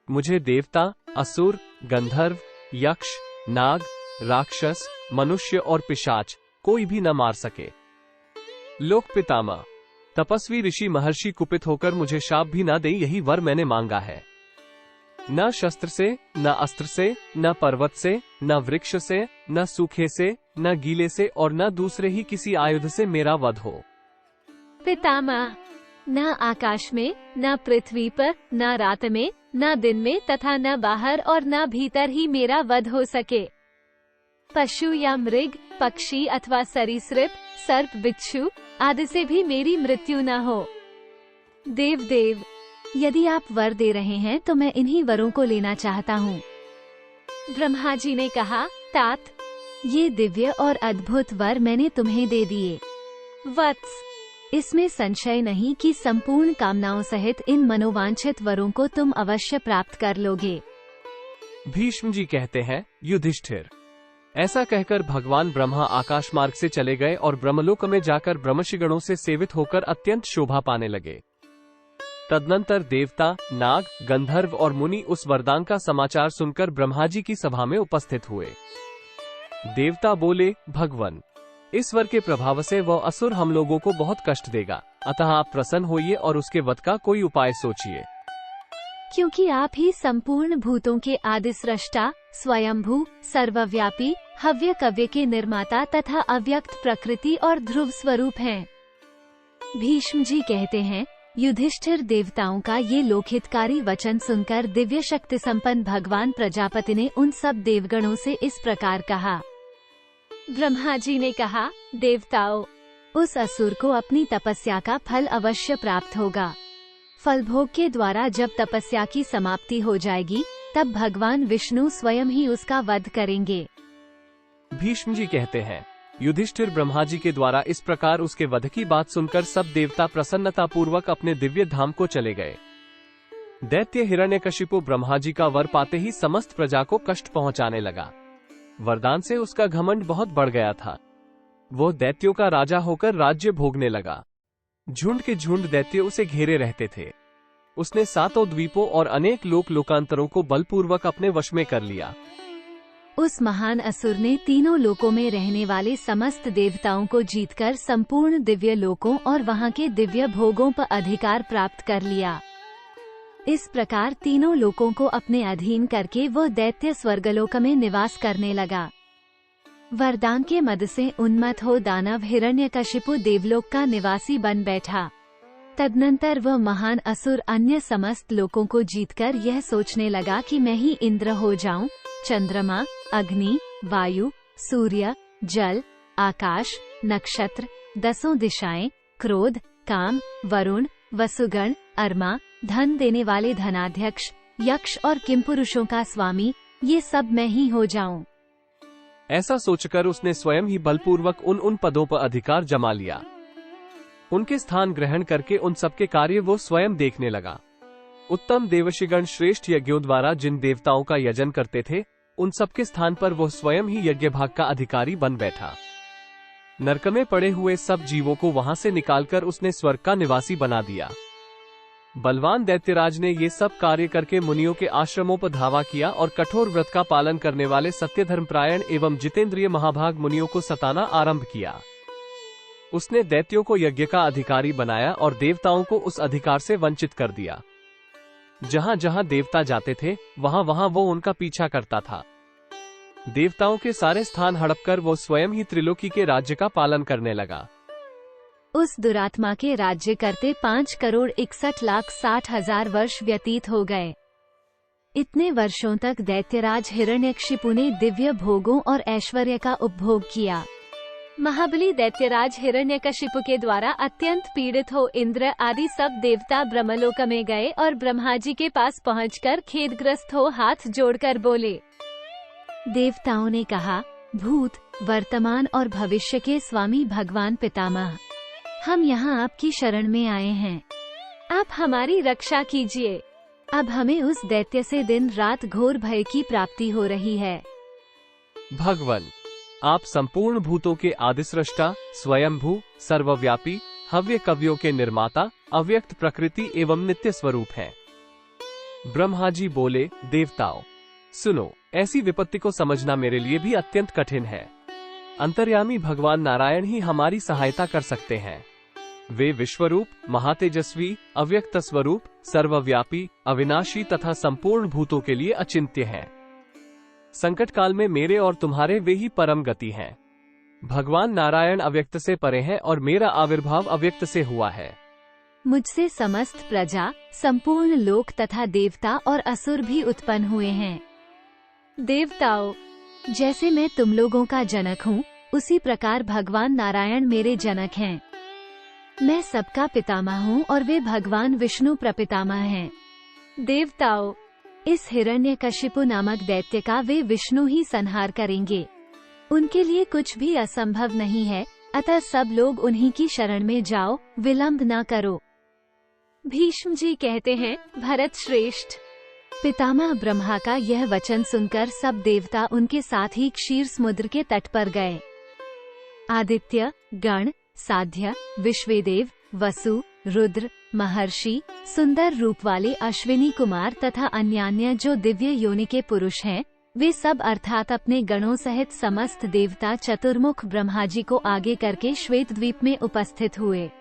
[SPEAKER 2] मुझे देवता, असुर, गंधर्व, यक्ष, नाग, राक्षस, मनुष्य और पिशाच कोई भी न मार सके। लोक पितामह, तपस्वी ऋषि महर्षि कुपित होकर मुझे शाप भी न दे, यही वर मैंने मांगा है। न शस्त्र से, न अस्त्र से, न पर्वत से, न वृक्ष से, न सूखे से, न गीले से और न दूसरे ही किसी आयुध से मेरा वध हो।
[SPEAKER 1] पितामह, न आकाश में, न पृथ्वी पर, न रात में, न दिन में तथा न बाहर और न भीतर ही मेरा वध हो सके। पशु या मृग, पक्षी अथवा सरीसृप, सर्प, बिच्छू आदि से भी मेरी मृत्यु न हो। देव, यदि आप वर दे रहे हैं तो मैं इन्हीं वरों को लेना चाहता हूँ। ब्रह्मा जी ने कहा, तात, ये दिव्य और अद्भुत वर मैंने तुम्हें दे दिए। वत्स, इसमें संशय नहीं कि संपूर्ण कामनाओं सहित इन मनोवांछित वरों को तुम अवश्य प्राप्त कर लोगे।
[SPEAKER 2] भीष्म जी कहते हैं, युधिष्ठिर, ऐसा कहकर भगवान ब्रह्मा आकाश मार्ग से चले गए और ब्रह्मलोक में जाकर ब्रह्मर्षिगणों से सेवित होकर अत्यंत शोभा पाने लगे। तदनंतर देवता, नाग, गंधर्व और मुनि उस वरदान का समाचार सुनकर ब्रह्मा जी की सभा में उपस्थित हुए। देवता बोले, भगवन, इस वर के प्रभाव से वह असुर हम लोगों को बहुत कष्ट देगा, अतः आप प्रसन्न होइए और उसके वध का कोई उपाय सोचिए।
[SPEAKER 1] क्योंकि आप ही संपूर्ण भूतों के आदि सृष्टा, स्वयंभू, सर्वव्यापी, हव्य कव्य के निर्माता तथा अव्यक्त प्रकृति और ध्रुव स्वरूप हैं। भीष्म जी कहते हैं, युधिष्ठिर, देवताओं का ये लोकहितकारी वचन सुनकर दिव्य शक्ति संपन्न भगवान प्रजापति ने उन सब देवगणों से इस प्रकार कहा। ब्रह्मा जी ने कहा, देवताओं, उस असुर को अपनी तपस्या का फल अवश्य प्राप्त होगा। फलभोग के द्वारा जब तपस्या की समाप्ति हो जाएगी, तब भगवान विष्णु स्वयं ही उसका वध करेंगे।
[SPEAKER 2] भीष्म जी कहते हैं, युधिष्ठिर, ब्रह्मा जी के द्वारा इस प्रकार उसके वध की बात सुनकर सब देवता प्रसन्नता पूर्वक अपने दिव्य धाम को चले गए। दैत्य हिरण्यकशिपु ब्रह्मा जी का वर पाते ही समस्त प्रजा को कष्ट पहुंचाने लगा। वरदान से उसका घमंड बहुत बढ़ गया था। वो दैत्यों का राजा होकर राज्य भोगने लगा। झुंड के झुंड दैत्य उसे घेरे रहते थे। उसने 7 द्वीपों और अनेक लोकांतरों को बलपूर्वक अपने वश में कर लिया।
[SPEAKER 1] उस महान असुर ने तीनों लोकों में रहने वाले समस्त देवताओं को जीतकर संपूर्ण दिव्य लोकों और वहां के दिव्य भोगों पर अधिकार प्राप्त कर लिया। इस प्रकार तीनों लोकों को अपने अधीन करके वो दैत्य स्वर्गलोक में निवास करने लगा। वरदान के मद से उन्मत्त हो दानव हिरण्यकशिपु देवलोक का निवासी बन बैठा। तदनंतर वह महान असुर अन्य समस्त लोकों को जीतकर यह सोचने लगा कि मैं ही इंद्र हो जाऊं। चंद्रमा, अग्नि, वायु, सूर्य, जल, आकाश, नक्षत्र, 10 दिशाएं, क्रोध, काम, वरुण, वसुगण, अर्मा, धन देने वाले धनाध्यक्ष, यक्ष और किमपुरुषों का स्वामी, ये सब मैं ही हो जाऊं।
[SPEAKER 2] ऐसा सोचकर उसने स्वयं ही बलपूर्वक उन पदों पर अधिकार जमा लिया। उनके स्थान ग्रहण करके उन सबके कार्य वो स्वयं देखने लगा। उत्तम देवशिगण श्रेष्ठ यज्ञों द्वारा जिन देवताओं का यजन करते थे, उन सबके स्थान पर वो स्वयं ही यज्ञ भाग का अधिकारी बन बैठा। नरक में पड़े हुए सब जीवों को वहां से निकालकर उसने स्वर्ग का निवासी बना दिया। बलवान दैत्यराज ने ये सब कार्य करके मुनियों के आश्रमों पर धावा किया और कठोर व्रत का पालन करने वाले सत्य धर्मपरायण एवं जितेंद्रिय महाभाग मुनियों को सताना आरंभ किया। उसने दैत्यों को यज्ञ का अधिकारी बनाया और देवताओं को उस अधिकार से वंचित कर दिया। जहां जहां देवता जाते थे वहां वहां वो उनका पीछा करता था। देवताओं के सारे स्थान हड़पकर वो स्वयं ही त्रिलोकी के राज्य का पालन करने लगा।
[SPEAKER 1] उस दुरात्मा के राज्य करते 5,61,60,000 वर्ष व्यतीत हो गए। इतने वर्षों तक दैत्यराज हिरण्यकशिपु ने दिव्य भोगों और ऐश्वर्य का उपभोग किया। महाबली दैत्यराज हिरण्यकशिपु के द्वारा अत्यंत पीड़ित हो इंद्र आदि सब देवता ब्रह्मलोक में गए और ब्रह्मा जी के पास पहुंचकर खेदग्रस्त हो हाथ जोड़कर बोले। देवताओं ने कहा, भूत, वर्तमान और भविष्य के स्वामी भगवान पितामह, हम यहाँ आपकी शरण में आए हैं। आप हमारी रक्षा कीजिए। अब हमें उस दैत्य से दिन रात घोर भय की प्राप्ति हो रही है।
[SPEAKER 2] भगवान, आप संपूर्ण भूतों के आदिसृष्टा, स्वयंभू, सर्वव्यापी, हव्य कव्यों के निर्माता, अव्यक्त प्रकृति एवं नित्य स्वरूप हैं। ब्रह्मा जी बोले, देवताओं सुनो, ऐसी विपत्ति को समझना मेरे लिए भी अत्यंत कठिन है। अंतर्यामी भगवान नारायण ही हमारी सहायता कर सकते हैं। वे विश्वरूप, महातेजस्वी, अव्यक्त स्वरूप, सर्वव्यापी, अविनाशी तथा संपूर्ण भूतों के लिए अचिंत्य हैं। संकट काल में मेरे और तुम्हारे वे ही परम गति हैं। भगवान नारायण अव्यक्त से परे हैं और मेरा आविर्भाव अव्यक्त से हुआ है।
[SPEAKER 1] मुझसे समस्त प्रजा, संपूर्ण लोक तथा देवता और असुर भी उत्पन्न हुए हैं। देवताओं, जैसे मैं तुम लोगों का जनक हूँ, उसी प्रकार भगवान नारायण मेरे जनक हैं। मैं सबका पितामह हूँ और वे भगवान विष्णु प्रपितामह हैं। देवताओं, इस हिरण्यकशिपु नामक दैत्य का वे विष्णु ही संहार करेंगे। उनके लिए कुछ भी असंभव नहीं है, अतः सब लोग उन्हीं की शरण में जाओ, विलंब न करो। भीष्म जी कहते हैं, भरत श्रेष्ठ। पितामह ब्रह्मा का यह वचन सुनकर सब देवता उनके साथ ही क्षीर समुद्र के तट पर गए। आदित्य, गण, साध्य, विश्वेदेव, वसु, रुद्र, महर्षि, सुंदर रूप वाले अश्विनी कुमार तथा अन्यान्य जो दिव्य योनि के पुरुष हैं, वे सब अर्थात अपने गणों सहित समस्त देवता चतुर्मुख ब्रह्मा जी को आगे करके श्वेत द्वीप में उपस्थित हुए।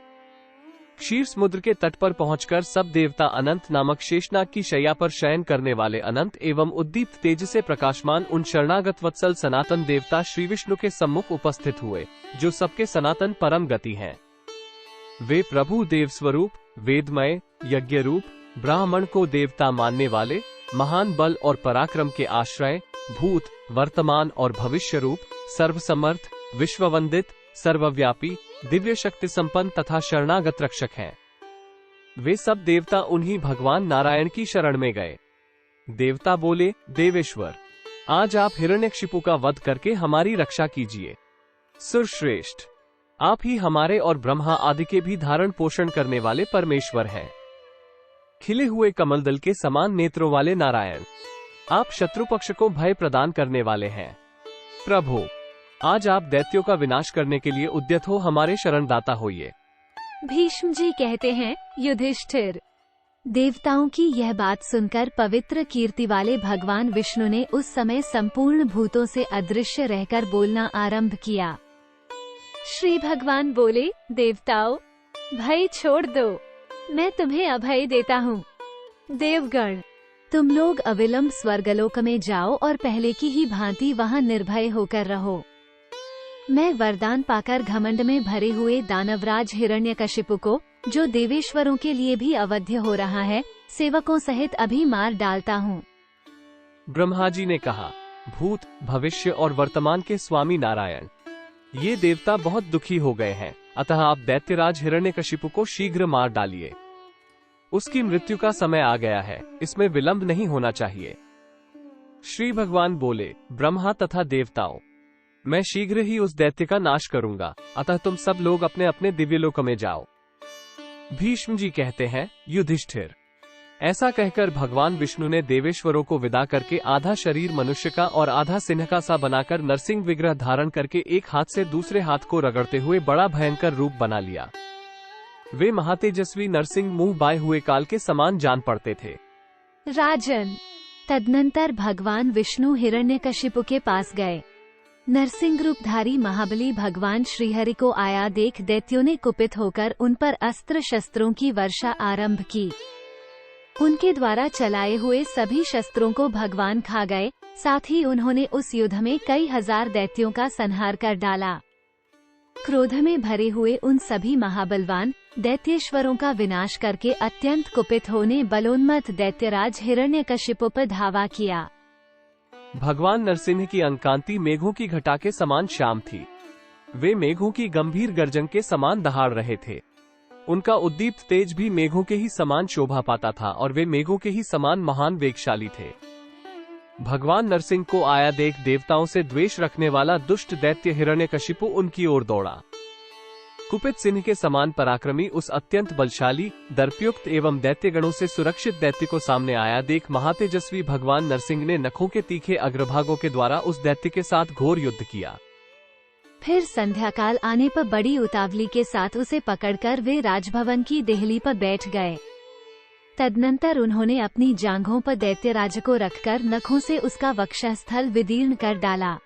[SPEAKER 2] क्षीर समुद्र के तट पर पहुंचकर सब देवता अनंत नामक शेषनाग की शैया पर शयन करने वाले अनंत एवं उद्दीप्त तेज से प्रकाशमान उन शरणागत वत्सल सनातन देवता श्री विष्णु के सम्मुख उपस्थित हुए, जो सबके सनातन परम गति हैं। वे प्रभु देव स्वरूप, वेदमय, यज्ञ रूप, ब्राह्मण को देवता मानने वाले, महान बल और पराक्रम के आश्रय, भूत, वर्तमान और भविष्य रूप, सर्वसमर्थ, विश्ववंदित, सर्वव्यापी, दिव्य शक्ति संपन्न तथा शरणागत रक्षक हैं। वे सब देवता उन्हीं भगवान नारायण की शरण में गए। देवता बोले, देवेश्वर, आज आप हिरण्यकशिपु का वध करके हमारी रक्षा कीजिए। सुरश्रेष्ठ, आप ही हमारे और ब्रह्मा आदि के भी धारण पोषण करने वाले परमेश्वर हैं। खिले हुए कमल दल के समान नेत्रों वाले नारायण, आप शत्रु पक्ष को भय प्रदान करने वाले हैं। प्रभु, आज आप दैत्यों का विनाश करने के लिए उद्यत हो, हमारे शरणदाता होइए।
[SPEAKER 1] भीष्म जी कहते हैं, युधिष्ठिर। देवताओं की यह बात सुनकर पवित्र कीर्ति वाले भगवान विष्णु ने उस समय संपूर्ण भूतों से अदृश्य रहकर बोलना आरंभ किया। श्री भगवान बोले, देवताओं, भय छोड़ दो, मैं तुम्हें अभय देता हूँ। देवगण, तुम लोग अविलंब स्वर्गलोक में जाओ और पहले की ही भांति वहाँ निर्भय होकर रहो। मैं वरदान पाकर घमंड में भरे हुए दानवराज हिरण्यकशिपु को, जो देवेश्वरों के लिए भी अवध्य हो रहा है, सेवकों सहित अभी मार डालता हूँ।
[SPEAKER 2] ब्रह्मा जी ने कहा, भूत, भविष्य और वर्तमान के स्वामी नारायण, ये देवता बहुत दुखी हो गए हैं, अतः आप दैत्यराज हिरण्यकशिपु को शीघ्र मार डालिए। उसकी मृत्यु का समय आ गया है, इसमें विलंब नहीं होना चाहिए। श्री भगवान बोले, ब्रह्मा तथा देवताओं, मैं शीघ्र ही उस दैत्य का नाश करूंगा, अतः तुम सब लोग अपने अपने दिव्यलोक में जाओ। भीष्म जी कहते हैं, युधिष्ठिर, ऐसा कहकर भगवान विष्णु ने देवेश्वरों को विदा करके आधा शरीर मनुष्य का और आधा सिंह का सा बनाकर नरसिंह विग्रह धारण करके एक हाथ से दूसरे हाथ को रगड़ते हुए बड़ा भयंकर रूप बना लिया। वे महातेजस्वी नरसिंह मुंह बाए हुए काल के समान जान पड़ते थे।
[SPEAKER 1] राजन, तदनंतर भगवान विष्णु हिरण्यकशिपु के पास गए। नरसिंह रूपधारी महाबली भगवान श्रीहरि को आया देख दैत्यों ने कुपित होकर उन पर अस्त्र शस्त्रों की वर्षा आरंभ की। उनके द्वारा चलाए हुए सभी शस्त्रों को भगवान खा गए। साथ ही उन्होंने उस युद्ध में कई हजार दैत्यों का संहार कर डाला। क्रोध में भरे हुए उन सभी महाबलवान दैत्येश्वरों का विनाश करके अत्यंत कुपित होने बलोन्मत्त दैत्यराज हिरण्यकशिपु पर धावा किया।
[SPEAKER 2] भगवान नरसिंह की अंकांति मेघों की घटा के समान श्याम थी। वे मेघों की गंभीर गर्जन के समान दहाड़ रहे थे। उनका उद्दीप्त तेज भी मेघों के ही समान शोभा पाता था और वे मेघों के ही समान महान वेगशाली थे। भगवान नरसिंह को आया देख देवताओं से द्वेष रखने वाला दुष्ट दैत्य हिरण्यकशिपु उनकी ओर दौड़ा। कुपित सिंह के समान पराक्रमी उस अत्यंत बलशाली, दर्पयुक्त एवं दैत्यगणों से सुरक्षित दैत्य को सामने आया देख महातेजस्वी भगवान नरसिंह ने नखों के तीखे अग्रभागों के द्वारा उस दैत्य के साथ घोर युद्ध किया।
[SPEAKER 1] फिर संध्याकाल आने पर बड़ी उतावली के साथ उसे पकड़कर वे राजभवन की देहली पर बैठ गए। तदनंतर उन्होंने अपनी जांघों पर दैत्यराज को रखकर नखों से उसका वक्षस्थल विदीर्ण कर डाला।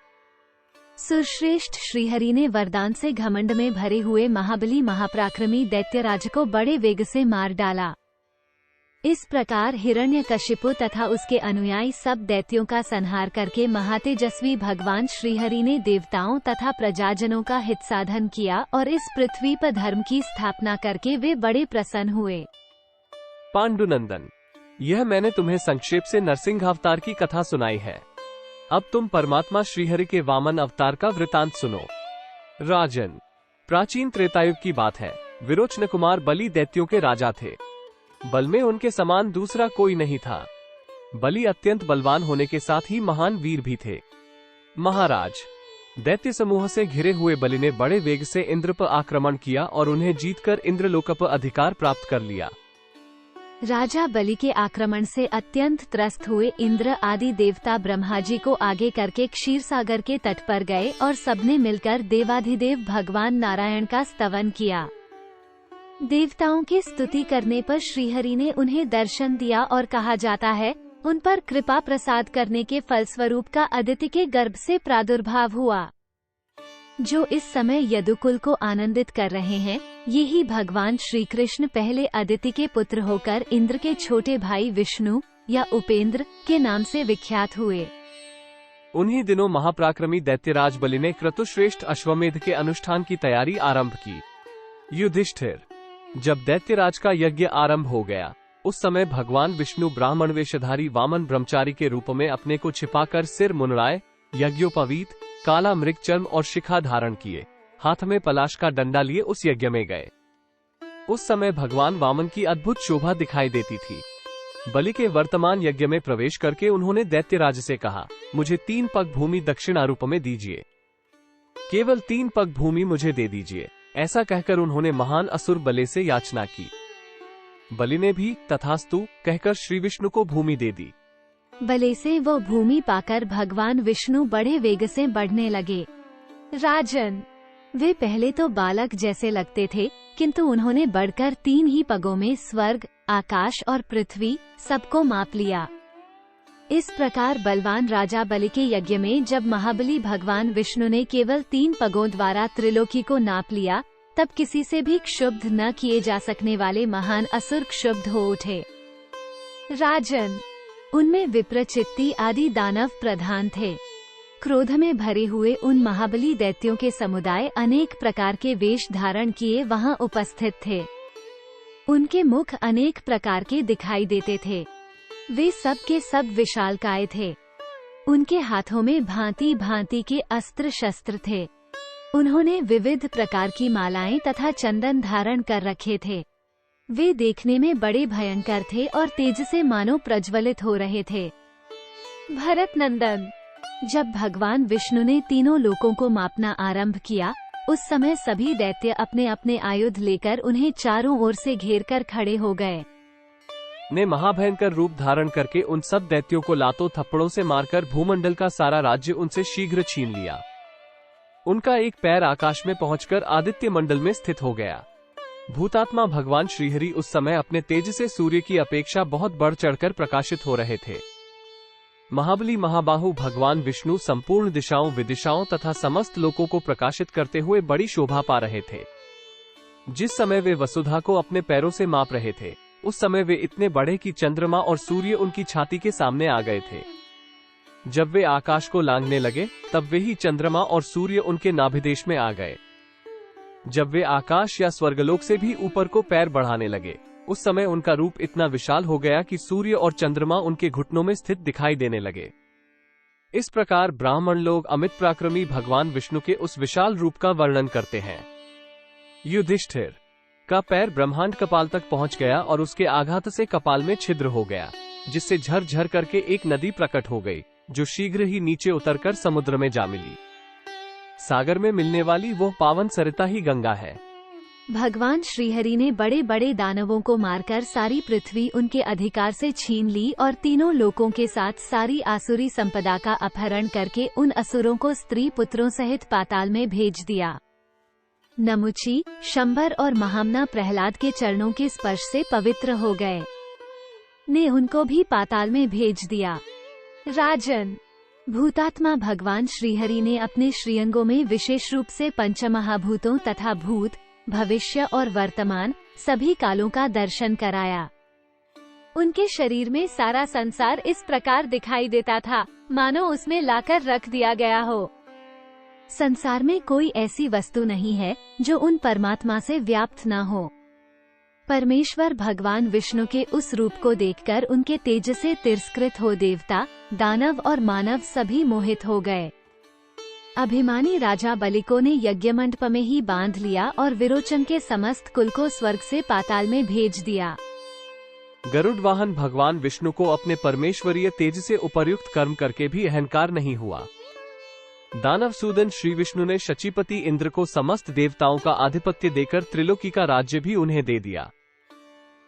[SPEAKER 1] सुरश्रेष्ठ श्रीहरि ने वरदान से घमंड में भरे हुए महाबली महापराक्रमी दैत्यराज को बड़े वेग से मार डाला। इस प्रकार हिरण्यकशिपु तथा उसके अनुयायी सब दैत्यों का संहार करके महातेजस्वी भगवान श्रीहरि ने देवताओं तथा प्रजाजनों का हित साधन किया और इस पृथ्वी पर धर्म की स्थापना करके वे बड़े प्रसन्न हुए।
[SPEAKER 2] पांडुनंदन, यह मैंने तुम्हें संक्षेप से नरसिंह अवतार की कथा सुनाई है। अब तुम परमात्मा श्रीहरि के वामन अवतार का वृतांत सुनो। राजन, प्राचीन त्रेतायुग की बात है। विरोचन कुमार बलि दैत्यों के राजा थे। बल में उनके समान दूसरा कोई नहीं था। बलि अत्यंत बलवान होने के साथ ही महान वीर भी थे। महाराज, दैत्य समूह से घिरे हुए बलि ने बड़े वेग से इंद्र पर आक्रमण किया और उन्हें जीतकर इंद्रलोक पर अधिकार प्राप्त कर लिया।
[SPEAKER 1] राजा बलि के आक्रमण से अत्यंत त्रस्त हुए इंद्र आदि देवता ब्रह्मा जी को आगे करके क्षीर सागर के तट पर गए और सबने मिलकर देवाधिदेव भगवान नारायण का स्तवन किया। देवताओं की स्तुति करने पर श्रीहरि ने उन्हें दर्शन दिया और कहा जाता है उन पर कृपा प्रसाद करने के फलस्वरूप का अदिति के गर्भ से प्रादुर्भाव हुआ, जो इस समय यदुकुल को आनंदित कर रहे हैं। यही भगवान श्री कृष्ण पहले अदिति के पुत्र होकर इंद्र के छोटे भाई विष्णु या उपेंद्र के नाम से विख्यात हुए।
[SPEAKER 2] उन्हीं दिनों महापराक्रमी दैत्यराज बलि ने क्रतुश्रेष्ठ अश्वमेध के अनुष्ठान की तैयारी आरंभ की। युधिष्ठिर, जब दैत्यराज का यज्ञ आरंभ हो गया, उस समय भगवान विष्णु ब्राह्मण वेशधारी वामन ब्रह्मचारी के रूप में अपने को छिपाकर सिर मुंडराए, यज्ञोपवीत, काला मृग चर्म और शिखा धारण किए, हाथ में पलाश का डंडा लिए उस यज्ञ में गए। उस समय भगवान वामन की अद्भुत शोभा दिखाई देती थी। बलि के वर्तमान यज्ञ में प्रवेश करके उन्होंने दैत्यराज से कहा, मुझे 3 पग भूमि दक्षिणा रूप में दीजिए, केवल 3 पग भूमि मुझे दे दीजिए। ऐसा कहकर उन्होंने महान असुर बलि से याचना की। बलि ने भी तथास्तु कहकर श्री विष्णु को भूमि दे दी।
[SPEAKER 1] बलि से वो भूमि पाकर भगवान विष्णु बड़े वेग से बढ़ने लगे। राजन, वे पहले तो बालक जैसे लगते थे, किंतु उन्होंने बढ़कर 3 ही पगों में स्वर्ग, आकाश और पृथ्वी सबको माप लिया। इस प्रकार बलवान राजा बलि के यज्ञ में जब महाबली भगवान विष्णु ने केवल 3 पगों द्वारा त्रिलोकी को नाप लिया, तब किसी से भी क्षुब्ध न किए जा सकने वाले महान असुर क्षुब्ध हो उठे। राजन, उनमें विप्रचित्ति आदि दानव प्रधान थे। क्रोध में भरे हुए उन महाबली दैत्यों के समुदाय अनेक प्रकार के वेश धारण किए वहां उपस्थित थे। उनके मुख अनेक प्रकार के दिखाई देते थे। वे सब के सब विशालकाय थे। उनके हाथों में भांति भांति के अस्त्र शस्त्र थे। उन्होंने विविध प्रकार की मालाएं तथा चंदन धारण कर रखे थे। वे देखने में बड़े भयंकर थे और तेज से मानो प्रज्वलित हो रहे थे। भरत नंदन, जब भगवान विष्णु ने तीनों लोकों को मापना आरंभ किया, उस समय सभी दैत्य अपने अपने आयुध लेकर उन्हें चारों ओर से घेर कर खड़े हो गए।
[SPEAKER 2] ने महाभयंकर रूप धारण करके उन सब दैत्यों को लातों थप्पड़ों से मारकर भूमंडल का सारा राज्य उनसे शीघ्र छीन लिया। उनका एक पैर आकाश में पहुंचकर आदित्य मंडल में स्थित हो गया। भूतात्मा भगवान श्रीहरि उस समय अपने तेज से सूर्य की अपेक्षा बहुत बढ़ चढ़कर प्रकाशित हो रहे थे। महाबली महाबाहु भगवान विष्णु संपूर्ण दिशाओं विदिशाओं तथा समस्त लोकों को प्रकाशित करते हुए बड़ी शोभा पा रहे थे। जिस समय वे वसुधा को अपने पैरों से माप रहे थे, उस समय वे इतने बड़े कि चंद्रमा और सूर्य उनकी छाती के सामने आ गए थे। जब वे आकाश को लांघने लगे, तब वे ही चंद्रमा और सूर्य उनके नाभिदेश में आ गए। जब वे आकाश या स्वर्गलोक से भी ऊपर को पैर बढ़ाने लगे, उस समय उनका रूप इतना विशाल हो गया कि सूर्य और चंद्रमा उनके घुटनों में स्थित दिखाई देने लगे। इस प्रकार ब्राह्मण लोग अमित पराक्रमी भगवान विष्णु के उस विशाल रूप का वर्णन करते हैं। युधिष्ठिर का पैर ब्रह्मांड कपाल तक पहुंच गया और उसके आघात से कपाल में छिद्र हो गया, जिससे झरझर करके एक नदी प्रकट हो गई, जो शीघ्र ही नीचे उतरकर समुद्र में जा मिली। सागर में मिलने वाली वो पावन सरिता ही गंगा है।
[SPEAKER 1] भगवान श्रीहरि ने बड़े बड़े दानवों को मारकर सारी पृथ्वी उनके अधिकार से छीन ली और तीनों लोकों के साथ सारी आसुरी संपदा का अपहरण करके उन असुरों को स्त्री पुत्रों सहित पाताल में भेज दिया। नमुची, शंबर और महामना प्रहलाद के चरणों के स्पर्श से पवित्र हो गए, ने उनको भी पाताल में भेज दिया। राजन, भूतात्मा भगवान श्रीहरि ने अपने श्रीअंगों में विशेष रूप से पंचमहाभूतों तथा भूत, भविष्य और वर्तमान सभी कालों का दर्शन कराया। उनके शरीर में सारा संसार इस प्रकार दिखाई देता था, मानो उसमें लाकर रख दिया गया हो। संसार में कोई ऐसी वस्तु नहीं है जो उन परमात्मा से व्याप्त न हो। परमेश्वर भगवान विष्णु के उस रूप को देखकर उनके तेज से तिरस्कृत हो देवता, दानव और मानव सभी मोहित हो गए। अभिमानी राजा बलि को ने यज्ञ मंडप में ही बांध लिया और विरोचन के समस्त कुल को स्वर्ग से पाताल में भेज दिया।
[SPEAKER 2] गरुड़ वाहन भगवान विष्णु को अपने परमेश्वरीय तेज से उपर्युक्त कर्म करके भी अहंकार नहीं हुआ। दानव सूदन श्री विष्णु ने शचीपति इंद्र को समस्त देवताओं का आधिपत्य देकर त्रिलोकी का राज्य भी उन्हें दे दिया।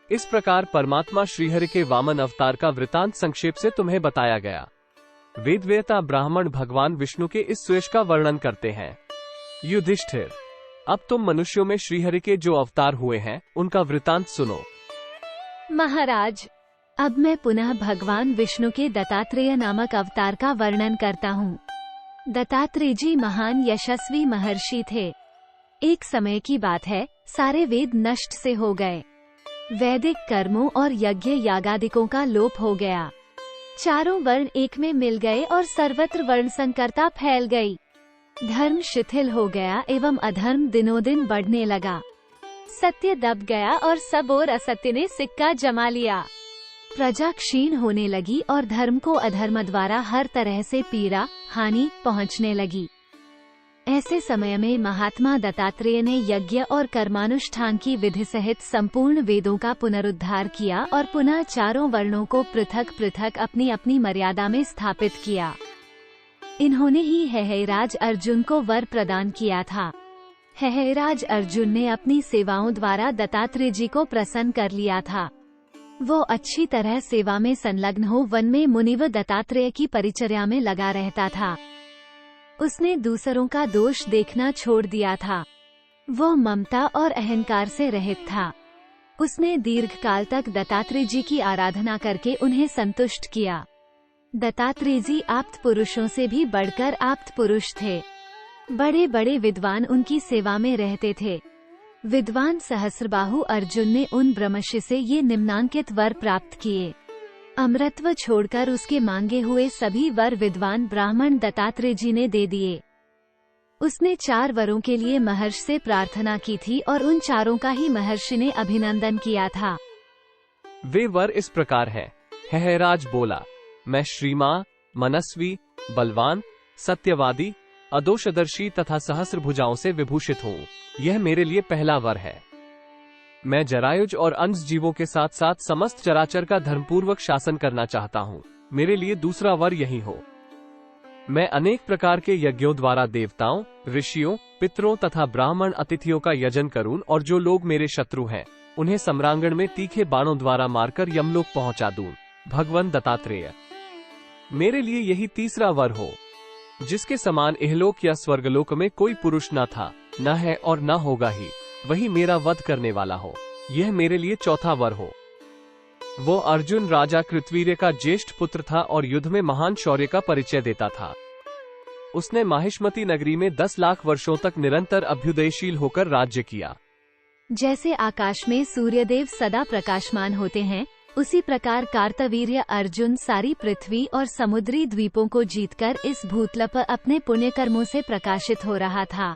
[SPEAKER 2] इस प्रकार परमात्मा श्रीहरि के वामन अवतार का वृतांत संक्षेप से तुम्हें बताया गया। वेदवेता ब्राह्मण भगवान विष्णु के इस सुयश का वर्णन करते हैं। युधिष्ठिर, अब तुम मनुष्यों में श्रीहरि के जो अवतार हुए हैं, उनका वृतांत सुनो।
[SPEAKER 1] महाराज, अब मैं पुनः भगवान विष्णु के दत्तात्रेय नामक अवतार का वर्णन करता हूँ। दत्तात्रेय जी महान यशस्वी महर्षि थे। एक समय की बात है, सारे वेद नष्ट से हो गए। वैदिक कर्मों और यज्ञ यागादिकों का लोप हो गया। चारों वर्ण एक में मिल गए और सर्वत्र वर्ण संकरता फैल गई। धर्म शिथिल हो गया एवं अधर्म दिनों दिन बढ़ने लगा। सत्य दब गया और सब और असत्य ने सिक्का जमा लिया। प्रजा क्षीण होने लगी और धर्म को अधर्म द्वारा हर तरह से पीड़ा हानि पहुंचने लगी। ऐसे समय में महात्मा दत्तात्रेय ने यज्ञ और कर्मानुष्ठान की विधि सहित संपूर्ण वेदों का पुनरुद्धार किया और पुनः चारों वर्णों को पृथक पृथक अपनी अपनी मर्यादा में स्थापित किया। इन्होंने ही हैहयराज अर्जुन को वर प्रदान किया था। हैहयराज अर्जुन ने अपनी सेवाओं द्वारा दत्तात्रेय जी को प्रसन्न कर लिया था। वो अच्छी तरह सेवा में संलग्न हो वन में मुनिव दत्तात्रेय की परिचर्या में लगा रहता था। उसने दूसरों का दोष देखना छोड़ दिया था। वो ममता और अहंकार से रहित था। उसने दीर्घ काल तक दत्तात्रेय जी की आराधना करके उन्हें संतुष्ट किया। दत्तात्रेय जी आप्त पुरुषों से भी बढ़कर आप्त पुरुष थे। बड़े बड़े विद्वान उनकी सेवा में रहते थे। विद्वान सहस्रबाहु अर्जुन ने उन ब्रह्मर्षि से ये निम्नांकित वर प्राप्त किए। अमृतत्व छोड़कर उसके मांगे हुए सभी वर विद्वान ब्राह्मण दत्तात्रेय जी ने दे दिए। उसने 4 वरों के लिए महर्षि से प्रार्थना की थी और उन चारों का ही महर्षि ने अभिनंदन किया था।
[SPEAKER 2] वे वर इस प्रकार हैं। हैहयराज बोला, मैं श्रीमान, मनस्वी, बलवान, सत्यवादी, अदोषदर्शी तथा सहस्र भुजाओं से विभूषित हूँ। यह मेरे लिए पहला वर है। मैं जरायुज और अंश जीवों के साथ साथ समस्त चराचर का धर्मपूर्वक शासन करना चाहता हूँ। मेरे लिए दूसरा वर यही हो। मैं अनेक प्रकार के यज्ञों द्वारा देवताओं, ऋषियों, पितरों तथा ब्राह्मण अतिथियों का यजन करूं और जो लोग मेरे शत्रु हैं उन्हें सम्रांगण में तीखे बाणों द्वारा मारकर यमलोक पहुंचा दूं। भगवान दत्तात्रेय, मेरे लिए यही तीसरा वर हो, जिसके समान इहलोक या स्वर्गलोक में कोई पुरुष न था, न है और न होगा ही, वही मेरा वध करने वाला हो। यह मेरे लिए चौथा वर हो। वो अर्जुन राजा कृतवीर्य का ज्येष्ठ पुत्र था और युद्ध में महान शौर्य का परिचय देता था। उसने माहिष्मती नगरी में 10 लाख वर्षों तक निरंतर अभ्युदयशील होकर राज्य किया।
[SPEAKER 1] जैसे आकाश में सूर्यदेव सदा प्रकाशमान होते हैं, उसी प्रकार कार्तवीर्य अर्जुन सारी पृथ्वी और समुद्री द्वीपों को जीतकर इस भूतल पर अपने पुण्य कर्मों से प्रकाशित हो रहा था।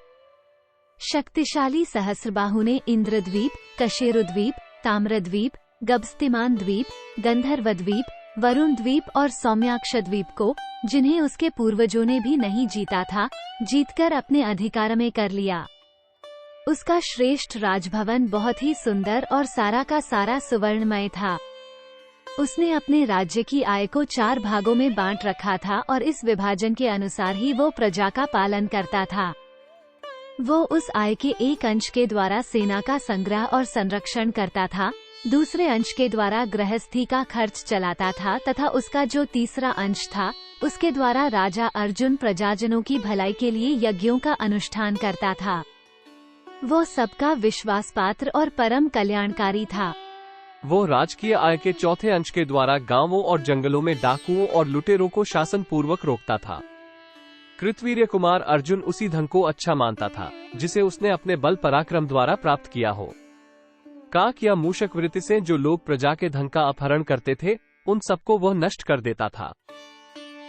[SPEAKER 1] शक्तिशाली सहस्रबाहु ने इंद्रद्वीप, कशेरुद्वीप, ताम्रद्वीप, गब्स्तिमान द्वीप, गंधर्व द्वीप, वरुण द्वीप और सौम्याक्ष द्वीप को, जिन्हें उसके पूर्वजों ने भी नहीं जीता था, जीतकर अपने अधिकार में कर लिया। उसका श्रेष्ठ राजभवन बहुत ही सुंदर और सारा का सारा सुवर्णमय था। उसने अपने राज्य की आय को 4 भागों में बांट रखा था और इस विभाजन के अनुसार ही वो प्रजा का पालन करता था। वो उस आय के एक अंश के द्वारा सेना का संग्रह और संरक्षण करता था, दूसरे अंश के द्वारा गृहस्थी का खर्च चलाता था तथा उसका जो तीसरा अंश था, उसके द्वारा राजा अर्जुन प्रजाजनों की भलाई के लिए यज्ञों का अनुष्ठान करता था। वो सबका विश्वास पात्र और परम कल्याणकारी था।
[SPEAKER 2] वो राजकीय आय के चौथे अंश के द्वारा गांवों और जंगलों में डाकुओं और लुटेरों को शासन पूर्वक रोकता था। कृतवीर्य कुमार अर्जुन उसी धन को अच्छा मानता था, जिसे उसने अपने बल पराक्रम द्वारा प्राप्त किया हो। काक या मूषक वृत्ति से जो लोग प्रजा के धन का अपहरण करते थे, उन सबको वह नष्ट कर देता था।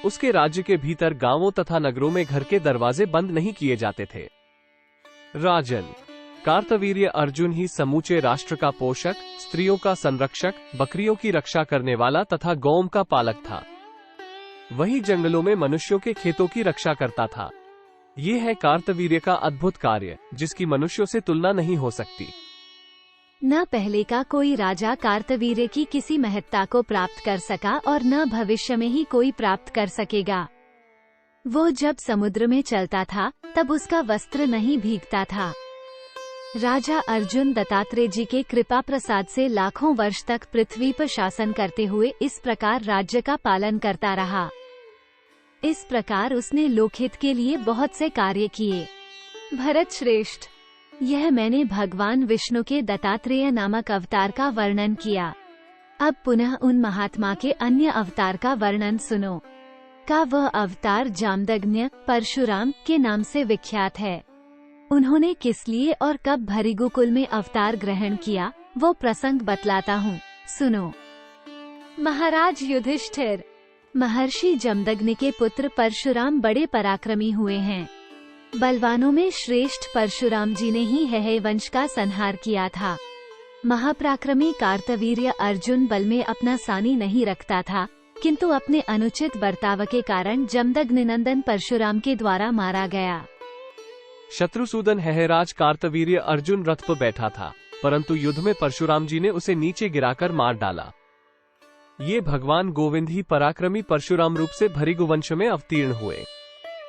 [SPEAKER 2] उसके राज्य के भीतर गांवों तथा नगरों में घर के दरवाजे बंद नहीं किए जाते थे। राजन, कार्तवीर्य अर्जुन ही समूचे राष्ट्र का पोषक, स्त्रियों का संरक्षक, बकरियों की रक्षा करने वाला तथा गौओं का पालक था। वही जंगलों में मनुष्यों के खेतों की रक्षा करता था। ये है कार्तवीर्य का अद्भुत कार्य, जिसकी मनुष्यों से तुलना नहीं हो सकती।
[SPEAKER 1] न पहले का कोई राजा कार्तवीर्य की किसी महत्ता को प्राप्त कर सका और न भविष्य में ही कोई प्राप्त कर सकेगा। वो जब समुद्र में चलता था, तब उसका वस्त्र नहीं भीगता था। राजा अर्जुन दत्तात्रेय जी के कृपा प्रसाद से लाखों वर्ष तक पृथ्वी पर शासन करते हुए इस प्रकार राज्य का पालन करता रहा। इस प्रकार उसने लोकहित के लिए बहुत से कार्य किए। भरत श्रेष्ठ, यह मैंने भगवान विष्णु के दत्तात्रेय नामक अवतार का वर्णन किया। अब पुनः उन महात्मा के अन्य अवतार का वर्णन सुनो। का वह अवतार जामदग्नि परशुराम के नाम से विख्यात है। उन्होंने किस लिए और कब भृगुकुल में अवतार ग्रहण किया, वो प्रसंग बतलाता हूँ, सुनो। महाराज युधिष्ठिर, महर्षि जमदग्नि के पुत्र परशुराम बड़े पराक्रमी हुए हैं। बलवानों में श्रेष्ठ परशुराम जी ने ही हेहय वंश का संहार किया था। महापराक्रमी कार्तवीर्य अर्जुन बल में अपना सानी नहीं रखता था, किंतु अपने अनुचित बर्ताव के कारण जमदग्नि नंदन परशुराम के द्वारा मारा गया।
[SPEAKER 2] शत्रुसूदन हेहयराज कार्तवीर्य अर्जुन रथ पर बैठा था, परंतु युद्ध में परशुराम जी ने उसे नीचे गिराकर मार डाला। ये भगवान गोविंद ही पराक्रमी परशुराम रूप से भृगुवंश में अवतीर्ण हुए।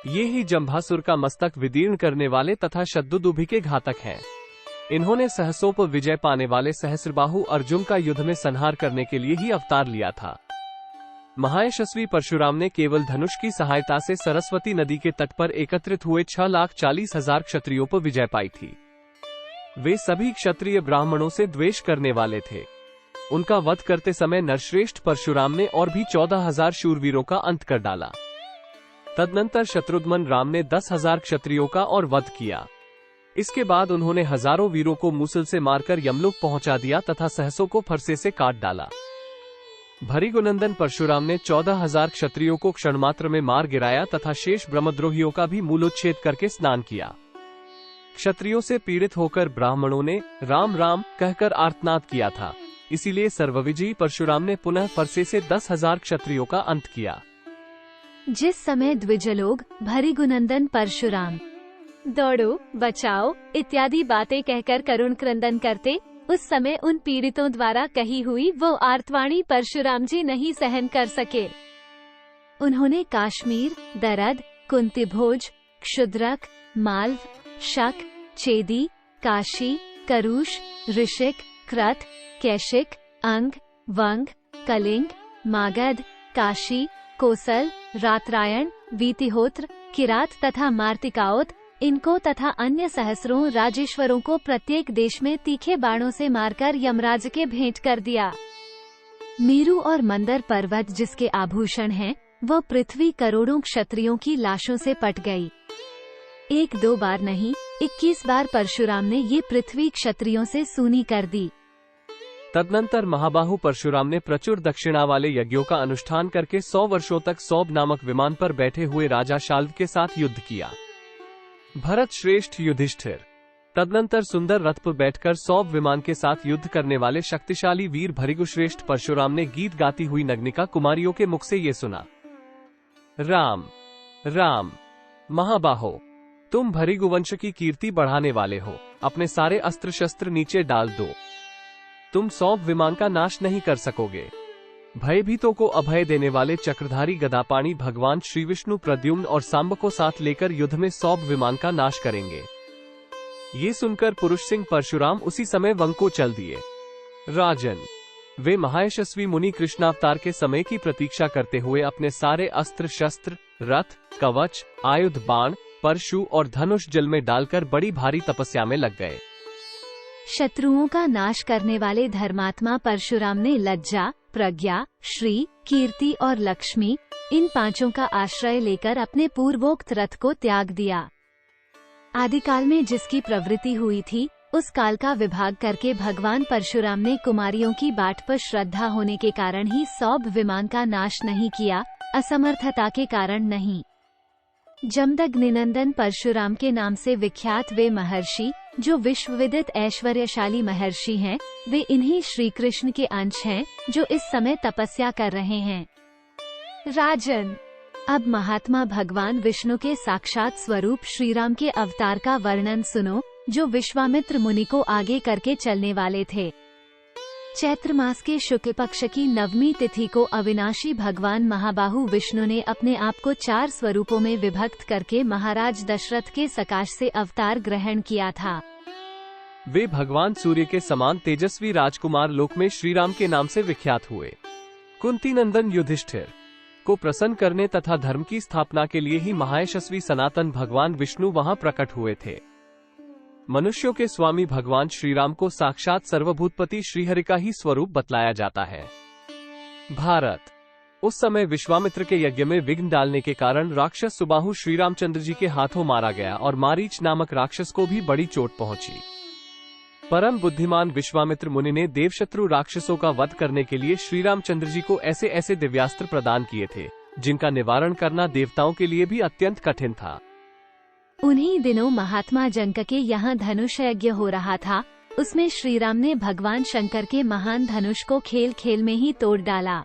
[SPEAKER 2] ये ही जंभासुर का मस्तक विदीर्ण करने वाले तथा शद्दुदुभि के घातक हैं। इन्होंने सहसों पर विजय पाने वाले सहस्रबाहु अर्जुन का युद्ध में संहार करने के लिए ही अवतार लिया था। महायशस्वी परशुराम ने केवल धनुष की सहायता से सरस्वती नदी के तट पर एकत्रित हुए 6,40,000 क्षत्रियों पर विजय पाई थी। वे सभी क्षत्रिय ब्राह्मणों से द्वेष करने वाले थे। उनका वध करते समय नरश्रेष्ठ परशुराम ने और भी 14,000 शूरवीरों का अंत कर डाला। तदनंतर शत्रुघ्न राम ने 10,000 क्षत्रियों का और वध किया। इसके बाद उन्होंने हजारों वीरों को मूसल से मारकर यमलोक पहुंचा दिया तथा सहसों को फरसे से काट डाला। भृगुनंदन परशुराम ने 14,000 क्षत्रियों को क्षणमात्र में मार गिराया तथा शेष ब्रह्मद्रोहियों का भी मूलोच्छेद करके स्नान किया। क्षत्रियों से पीड़ित होकर ब्राह्मणों ने राम राम कहकर आर्तनाद किया था। इसीलिए सर्वविजयी परशुराम ने पुनः फरसे से 10,000 क्षत्रियों का अंत किया।
[SPEAKER 1] जिस समय द्विजलोग भृगुनंदन परशुराम दौड़ो, बचाओ इत्यादि बातें कहकर करुण क्रंदन करते, उस समय उन पीड़ितों द्वारा कही हुई वो आर्तवाणी परशुराम जी नहीं सहन कर सके। उन्होंने काश्मीर, दरद, कुंतीभोज, क्षुद्रक, मालव, शक, चेदी, काशी, करुष, ऋषिक, कृत, कैशिक, अंग, वंग, कलिंग, मागध, काशी, कोसल, रात्रायण, वीतिहोत्र, किरात तथा मार्तिकाओत, इनको तथा अन्य सहस्रों राजेश्वरों को प्रत्येक देश में तीखे बाणों से मारकर यमराज के भेंट कर दिया। मेरु और मंदर पर्वत जिसके आभूषण हैं, वह पृथ्वी करोड़ों क्षत्रियों की लाशों से पट गई। 1-2 बार नहीं, 21 बार परशुराम ने ये पृथ्वी क्षत्रियों से सूनी कर दी।
[SPEAKER 2] तदनंतर महाबाहु परशुराम ने प्रचुर दक्षिणा वाले यज्ञों का अनुष्ठान करके 100 वर्षों तक सौभ नामक विमान पर बैठे हुए राजा शाल्व के साथ युद्ध किया। भरत श्रेष्ठ युधिष्ठिर। तदनंतर सुंदर रथ पर बैठकर सौभ विमान के साथ युद्ध करने वाले शक्तिशाली वीर भृगुश्रेष्ठ परशुराम ने गीत गाती हुई नग्निका कुमारियों के मुख से ये सुना। राम राम महाबाहो, तुम भृगुवंश की कीर्ति बढ़ाने वाले हो, अपने सारे अस्त्र शस्त्र नीचे डाल दो। तुम सौभ विमान का नाश नहीं कर सकोगे। भयभीतों को अभय देने वाले चक्रधारी गदापाणी भगवान श्री विष्णु प्रद्युम्न और सांब को साथ लेकर युद्ध में सौभ विमान का नाश करेंगे। ये सुनकर पुरुष सिंह परशुराम उसी समय वंग को चल दिए। राजन, वे महायशस्वी मुनि कृष्णावतार के समय की प्रतीक्षा करते हुए अपने सारे अस्त्र शस्त्र, रथ, कवच, आयुध, बाण, परशु और धनुष जल में डालकर बड़ी भारी तपस्या में लग गए।
[SPEAKER 1] शत्रुओं का नाश करने वाले धर्मात्मा परशुराम ने लज्जा, प्रज्ञा, श्री, कीर्ति और लक्ष्मी, इन पांचों का आश्रय लेकर अपने पूर्वोक्त रथ को त्याग दिया। आदिकाल में जिसकी प्रवृत्ति हुई थी, उस काल का विभाग करके भगवान परशुराम ने कुमारियों की बाट पर श्रद्धा होने के कारण ही सौभ विमान का नाश नहीं किया, असमर्थता के कारण नहीं। जमदग्निनंदन परशुराम के नाम से विख्यात वे महर्षि, जो विश्वविदित ऐश्वर्यशाली महर्षि हैं, वे इन्हीं श्री कृष्ण के अंश हैं, जो इस समय तपस्या कर रहे हैं। राजन, अब महात्मा भगवान विष्णु के साक्षात स्वरूप श्रीराम के अवतार का वर्णन सुनो, जो विश्वामित्र मुनि को आगे करके चलने वाले थे। चैत्र मास के शुक्ल पक्ष की 9वीं तिथि को अविनाशी भगवान महाबाहु विष्णु ने अपने आप को 4 स्वरूपों में विभक्त करके महाराज दशरथ के सकाश से अवतार ग्रहण किया था।
[SPEAKER 2] वे भगवान सूर्य के समान तेजस्वी राजकुमार लोक में श्रीराम के नाम से विख्यात हुए। कुंती नंदन युधिष्ठिर को प्रसन्न करने तथा धर्म की स्थापना के लिए ही महायशस्वी सनातन भगवान विष्णु वहां प्रकट हुए थे। मनुष्यों के स्वामी भगवान श्रीराम को साक्षात सर्वभूतपति श्रीहरि का ही स्वरूप बतलाया जाता है। भारत, उस समय विश्वामित्र के यज्ञ में विघ्न डालने के कारण राक्षस सुबाहु श्री रामचंद्र जी के हाथों मारा गया और मारीच नामक राक्षस को भी बड़ी चोट पहुंची। परम बुद्धिमान विश्वामित्र मुनि ने देवशत्रु राक्षसों का वध करने के लिए श्री रामचंद्र जी को ऐसे ऐसे दिव्यास्त्र प्रदान किए थे, जिनका निवारण करना देवताओं के लिए भी अत्यंत कठिन था।
[SPEAKER 1] उन्हीं दिनों महात्मा जनक के यहाँ धनुष यज्ञ हो रहा था। उसमें श्रीराम ने भगवान शंकर के महान धनुष को खेल खेल में ही तोड़ डाला।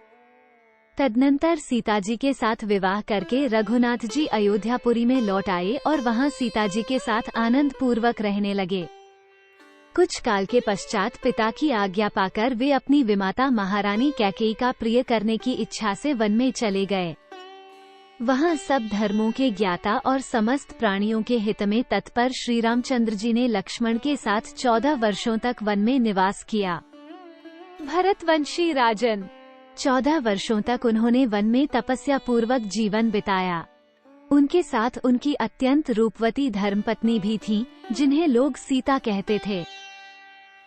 [SPEAKER 1] तदनंतर सीता जी के साथ विवाह करके रघुनाथ जी अयोध्यापुरी में लौट आए और वहाँ सीता जी के साथ आनंद पूर्वक रहने लगे। कुछ काल के पश्चात पिता की आज्ञा पाकर वे अपनी विमाता महारानी कैकेयी का प्रिय करने की इच्छा से वन में चले गए। वहाँ सब धर्मों के ज्ञाता और समस्त प्राणियों के हित में तत्पर श्री रामचंद्र जी ने लक्ष्मण के साथ 14 वर्षों तक वन में निवास किया। भरतवंशी राजन, 14 वर्षों तक उन्होंने वन में तपस्या पूर्वक जीवन बिताया। उनके साथ उनकी अत्यंत रूपवती धर्मपत्नी भी थी, जिन्हें लोग सीता कहते थे।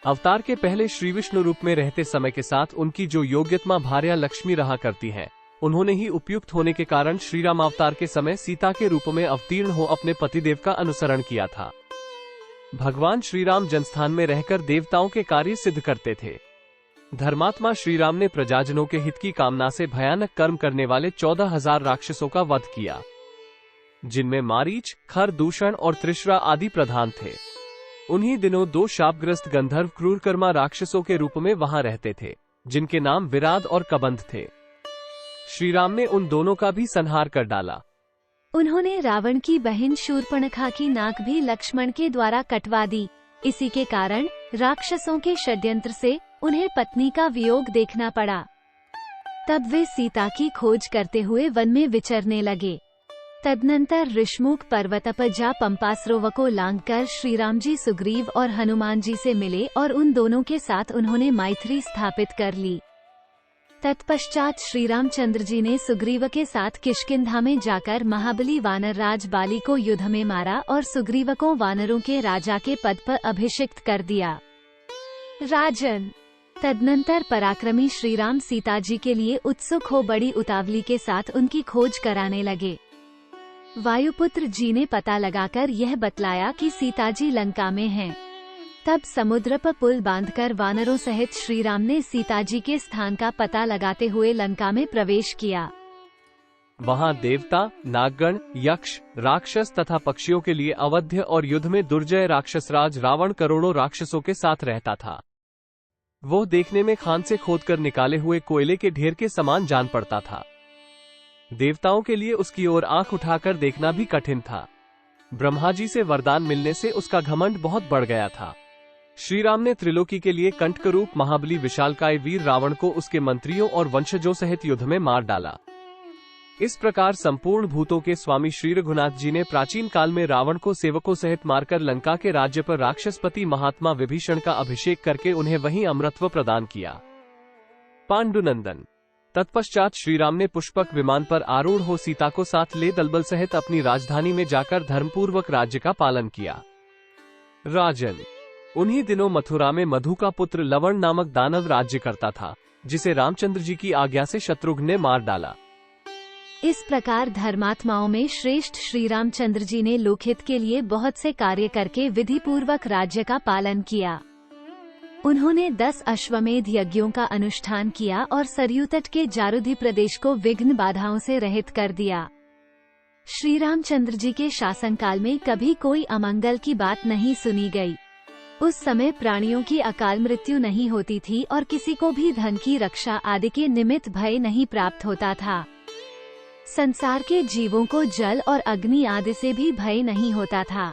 [SPEAKER 2] अवतार के पहले श्री विष्णु रूप में रहते समय के साथ उनकी जो योग्यतमा भार्या लक्ष्मी रहा करती है, उन्होंने ही उपयुक्त होने के कारण श्री राम अवतार के समय सीता के रूप में अवतीर्ण हो अपने पतिदेव का अनुसरण किया था। भगवान श्री राम जनस्थान में रहकर देवताओं के कार्य सिद्ध करते थे। धर्मात्मा श्री राम ने प्रजाजनों के हित की कामना से भयानक कर्म करने वाले 14,000 राक्षसों का वध किया, जिनमें मारीच, खर, दूषण और त्रिशरा आदि प्रधान थे। उन्हीं दिनों 2 शापग्रस्त गंधर्व क्रूरकर्मा राक्षसों के रूप में वहां रहते थे, जिनके नाम विराद और कबंध थे। श्री राम ने उन दोनों का भी संहार कर डाला।
[SPEAKER 1] उन्होंने रावण की बहन शूर्पणखा की नाक भी लक्ष्मण के द्वारा कटवा दी। इसी के कारण राक्षसों के षड्यंत्र से उन्हें पत्नी का वियोग देखना पड़ा। तब वे सीता की खोज करते हुए वन में विचरने लगे। तदनंतर ऋषमुख पर्वत पर जा पंपासरोवर को लांघकर श्रीराम जी सुग्रीव और हनुमान जी से मिले और उन दोनों के साथ उन्होंने मैत्री स्थापित कर ली। तत्पश्चात श्री रामचंद्र जी ने सुग्रीव के साथ किष्किंधा में जाकर महाबली वानर राज बाली को युद्ध में मारा और सुग्रीव को वानरों के राजा के पद पर अभिषिक्त कर दिया। राजन, तदनंतर पराक्रमी श्रीराम सीता जी के लिए उत्सुक हो बड़ी उतावली के साथ उनकी खोज कराने लगे। वायुपुत्र जी ने पता लगाकर यह बतलाया कि सीता जी लंका में हैं। तब समुद्र पर पुल बांधकर वानरों सहित श्रीराम ने सीता जी के स्थान का पता लगाते हुए लंका में प्रवेश किया।
[SPEAKER 2] वहां देवता, नागगण, यक्ष, राक्षस तथा पक्षियों के लिए अवध्य और युद्ध में दुर्जय राक्षसराज रावण करोड़ों राक्षसों के साथ रहता था। वो देखने में खान से खोदकर निकाले हुए कोयले के ढेर के समान जान पड़ता था। देवताओं के लिए उसकी ओर आंख उठाकर देखना भी कठिन था। ब्रह्मा जी से वरदान मिलने से उसका घमंड बहुत बढ़ गया था। श्रीराम ने त्रिलोकी के लिए कंटक रूप महाबली विशालकाय वीर रावण को उसके मंत्रियों और वंशजों सहित युद्ध में मार डाला। इस प्रकार संपूर्ण भूतों के स्वामी श्री रघुनाथ जी ने प्राचीन काल में रावण को सेवकों सहित मारकर लंका के राज्य पर राक्षसपति महात्मा विभीषण का अभिषेक करके उन्हें वहीं अमरत्व प्रदान किया। पांडुनंदन, तत्पश्चात श्रीराम ने पुष्पक विमान पर आरूढ़ हो सीता को साथ ले दलबल सहित अपनी राजधानी में जाकर धर्मपूर्वक राज्य का पालन किया। राजन, उन्हीं दिनों मथुरा में मधु का पुत्र लवण नामक दानव राज्य करता था, जिसे रामचंद्र जी की आज्ञा से शत्रुघ्न ने मार डाला।
[SPEAKER 1] इस प्रकार धर्मात्माओं में श्रेष्ठ श्री रामचंद्र जी ने लोकहित के लिए बहुत से कार्य करके विधि पूर्वक राज्य का पालन किया। उन्होंने 10 अश्वमेध यज्ञों का अनुष्ठान किया और सरयू तट के जारुधि प्रदेश को विघ्न बाधाओं से रहित कर दिया। श्री रामचंद्र जी के शासनकाल में कभी कोई अमंगल की बात नहीं सुनी गई। उस समय प्राणियों की अकाल मृत्यु नहीं होती थी और किसी को भी धन की रक्षा आदि के निमित्त भय नहीं प्राप्त होता था। संसार के जीवों को जल और अग्नि आदि से भी भय नहीं होता था।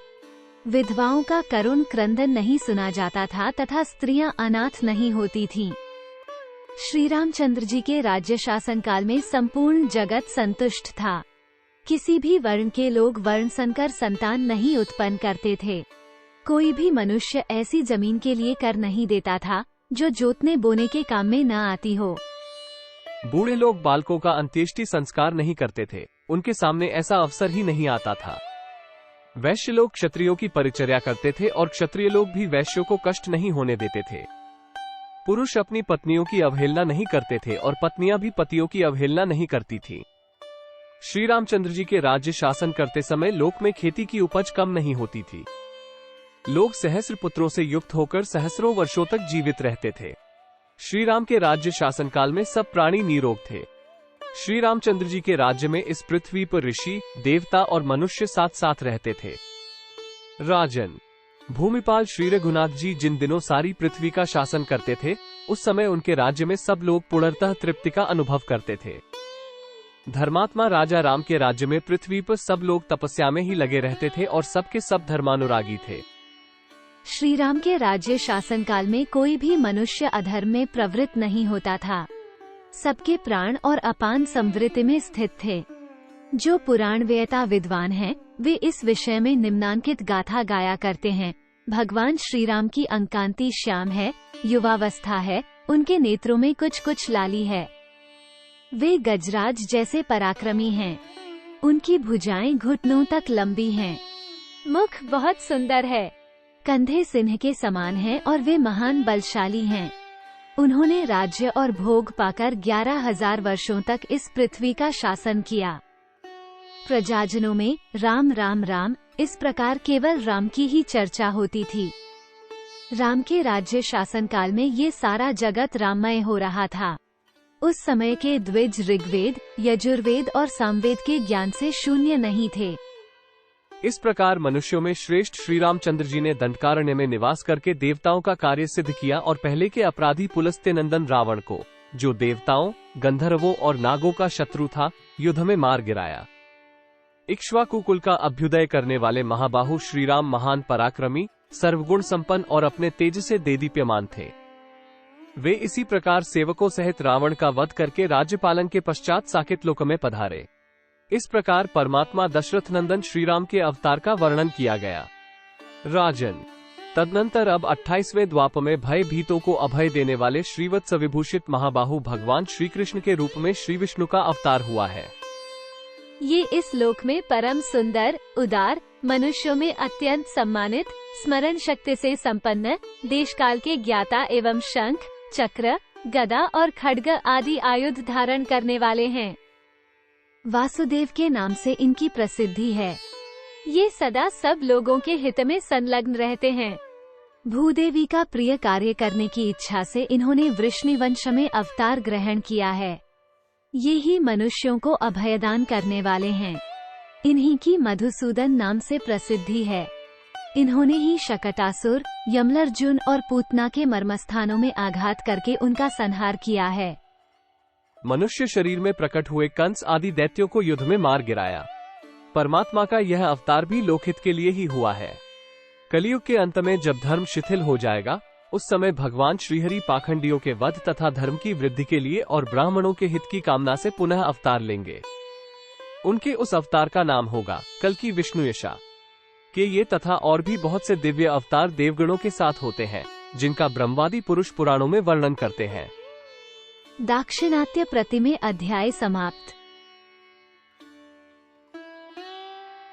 [SPEAKER 1] विधवाओं का करुण क्रंदन नहीं सुना जाता था तथा स्त्रियां अनाथ नहीं होती थीं। श्री रामचंद्र जी के राज्य शासन काल में संपूर्ण जगत संतुष्ट था। किसी भी वर्ण के लोग वर्ण संकर संतान नहीं उत्पन्न करते थे। कोई भी मनुष्य ऐसी जमीन के लिए कर नहीं देता था जो जोतने बोने के काम में न आती हो।
[SPEAKER 2] बूढ़े लोग बालकों का अंत्येष्टि संस्कार नहीं करते थे, उनके सामने ऐसा अवसर ही नहीं आता था। वैश्य लोग क्षत्रियों की परिचर्या करते थे और क्षत्रिय लोग भी वैश्यों को कष्ट नहीं होने देते थे। पुरुष अपनी पत्नियों की अवहेलना नहीं करते थे और पत्नियां भी पतियों की अवहेलना नहीं करती थी। श्री रामचंद्र जी के राज्य शासन करते समय लोक में खेती की उपज कम नहीं होती थी। लोग सहस्र पुत्रों से युक्त होकर सहस्रों वर्षों तक जीवित रहते थे। श्री राम के राज्य शासन काल में सब प्राणी निरोग थे। श्री रामचंद्र जी के राज्य में इस पृथ्वी पर ऋषि, देवता और मनुष्य साथ साथ रहते थे। राजन, भूमिपाल श्री रघुनाथ जी जिन दिनों सारी पृथ्वी का शासन करते थे, उस समय उनके राज्य में सब लोग पूर्णतः तृप्ति का अनुभव करते थे। धर्मात्मा राजा राम के राज्य में पृथ्वी पर सब लोग तपस्या में ही लगे रहते थे और सबके सब धर्मानुरागी थे।
[SPEAKER 1] श्री राम के राज्य शासन काल में कोई भी मनुष्य अधर्म में प्रवृत्त नहीं होता था। सबके प्राण और अपान समवृत्ति में स्थित थे। जो पुराण वेयता विद्वान हैं, वे इस विषय में निम्नांकित गाथा गाया करते हैं। भगवान श्री राम की अंकांति श्याम है, युवावस्था है, उनके नेत्रों में कुछ कुछ लाली है। वे गजराज जैसे पराक्रमी हैं। उनकी भुजाएं घुटनों तक लंबी हैं। मुख बहुत सुंदर है, कंधे सिंह के समान हैं और वे महान बलशाली हैं। उन्होंने राज्य और भोग पाकर 11,000 वर्षों तक इस पृथ्वी का शासन किया। प्रजाजनों में राम राम राम इस प्रकार केवल राम की ही चर्चा होती थी। राम के राज्य शासन काल में ये सारा जगत राममय हो रहा था। उस समय के द्विज ऋग्वेद, यजुर्वेद और सामवेद के ज्ञान से शून्य नहीं थे।
[SPEAKER 2] इस प्रकार मनुष्यों में श्रेष्ठ श्री रामचंद्र जी ने दंडकारण्य में निवास करके देवताओं का कार्य सिद्ध किया और पहले के अपराधी पुलस्त्य नंदन रावण को, जो देवताओं, गंधर्वों और नागों का शत्रु था, युद्ध में मार गिराया। इक्ष्वाकु कुल का अभ्युदय करने वाले महाबाहु श्री राम महान पराक्रमी, सर्वगुण संपन्न और अपने तेज से देदीप्यमान थे। वे इसी प्रकार सेवकों सहित रावण का वध करके राज्यपालन के पश्चात साकेत लोक में पधारे। इस प्रकार परमात्मा दशरथ नंदन श्री राम के अवतार का वर्णन किया गया। राजन, तदनंतर अब 28वें द्वापर में भय भीतों को अभय देने वाले श्रीवत्स विभूषित महाबाहु भगवान श्री कृष्ण के रूप में श्री विष्णु का अवतार हुआ है।
[SPEAKER 1] ये इस लोक में परम सुंदर, उदार, मनुष्यों में अत्यंत सम्मानित, स्मरण शक्ति से संपन्न, देश काल के ज्ञाता एवं शंख, चक्र, गदा और खड्ग आदि आयुध धारण करने वाले हैं। वासुदेव के नाम से इनकी प्रसिद्धि है। ये सदा सब लोगों के हित में संलग्न रहते हैं। भूदेवी का प्रिय कार्य करने की इच्छा से इन्होंने वृष्णि वंश में अवतार ग्रहण किया है। ये ही मनुष्यों को अभयदान करने वाले हैं। इन्हीं की मधुसूदन नाम से प्रसिद्धि है। इन्होंने ही शकटासुर, यमलर्जुन और पूतना के मर्मस्थानों में आघात करके उनका संहार किया है।
[SPEAKER 2] मनुष्य शरीर में प्रकट हुए कंस आदि दैत्यों को युद्ध में मार गिराया। परमात्मा का यह अवतार भी लोकहित के लिए ही हुआ है। कलयुग के अंत में जब धर्म शिथिल हो जाएगा, उस समय भगवान श्रीहरि पाखंडियों के वध तथा धर्म की वृद्धि के लिए और ब्राह्मणों के हित की कामना से पुनः अवतार लेंगे। उनके उस अवतार का नाम होगा कल्कि विष्णुयशा के ये तथा और भी बहुत से दिव्य अवतार देवगणों के साथ होते हैं, जिनका ब्रह्मवादी पुरुष पुराणों में वर्णन करते हैं।
[SPEAKER 1] दाक्षिणात्य प्रतिमे अध्याय समाप्त।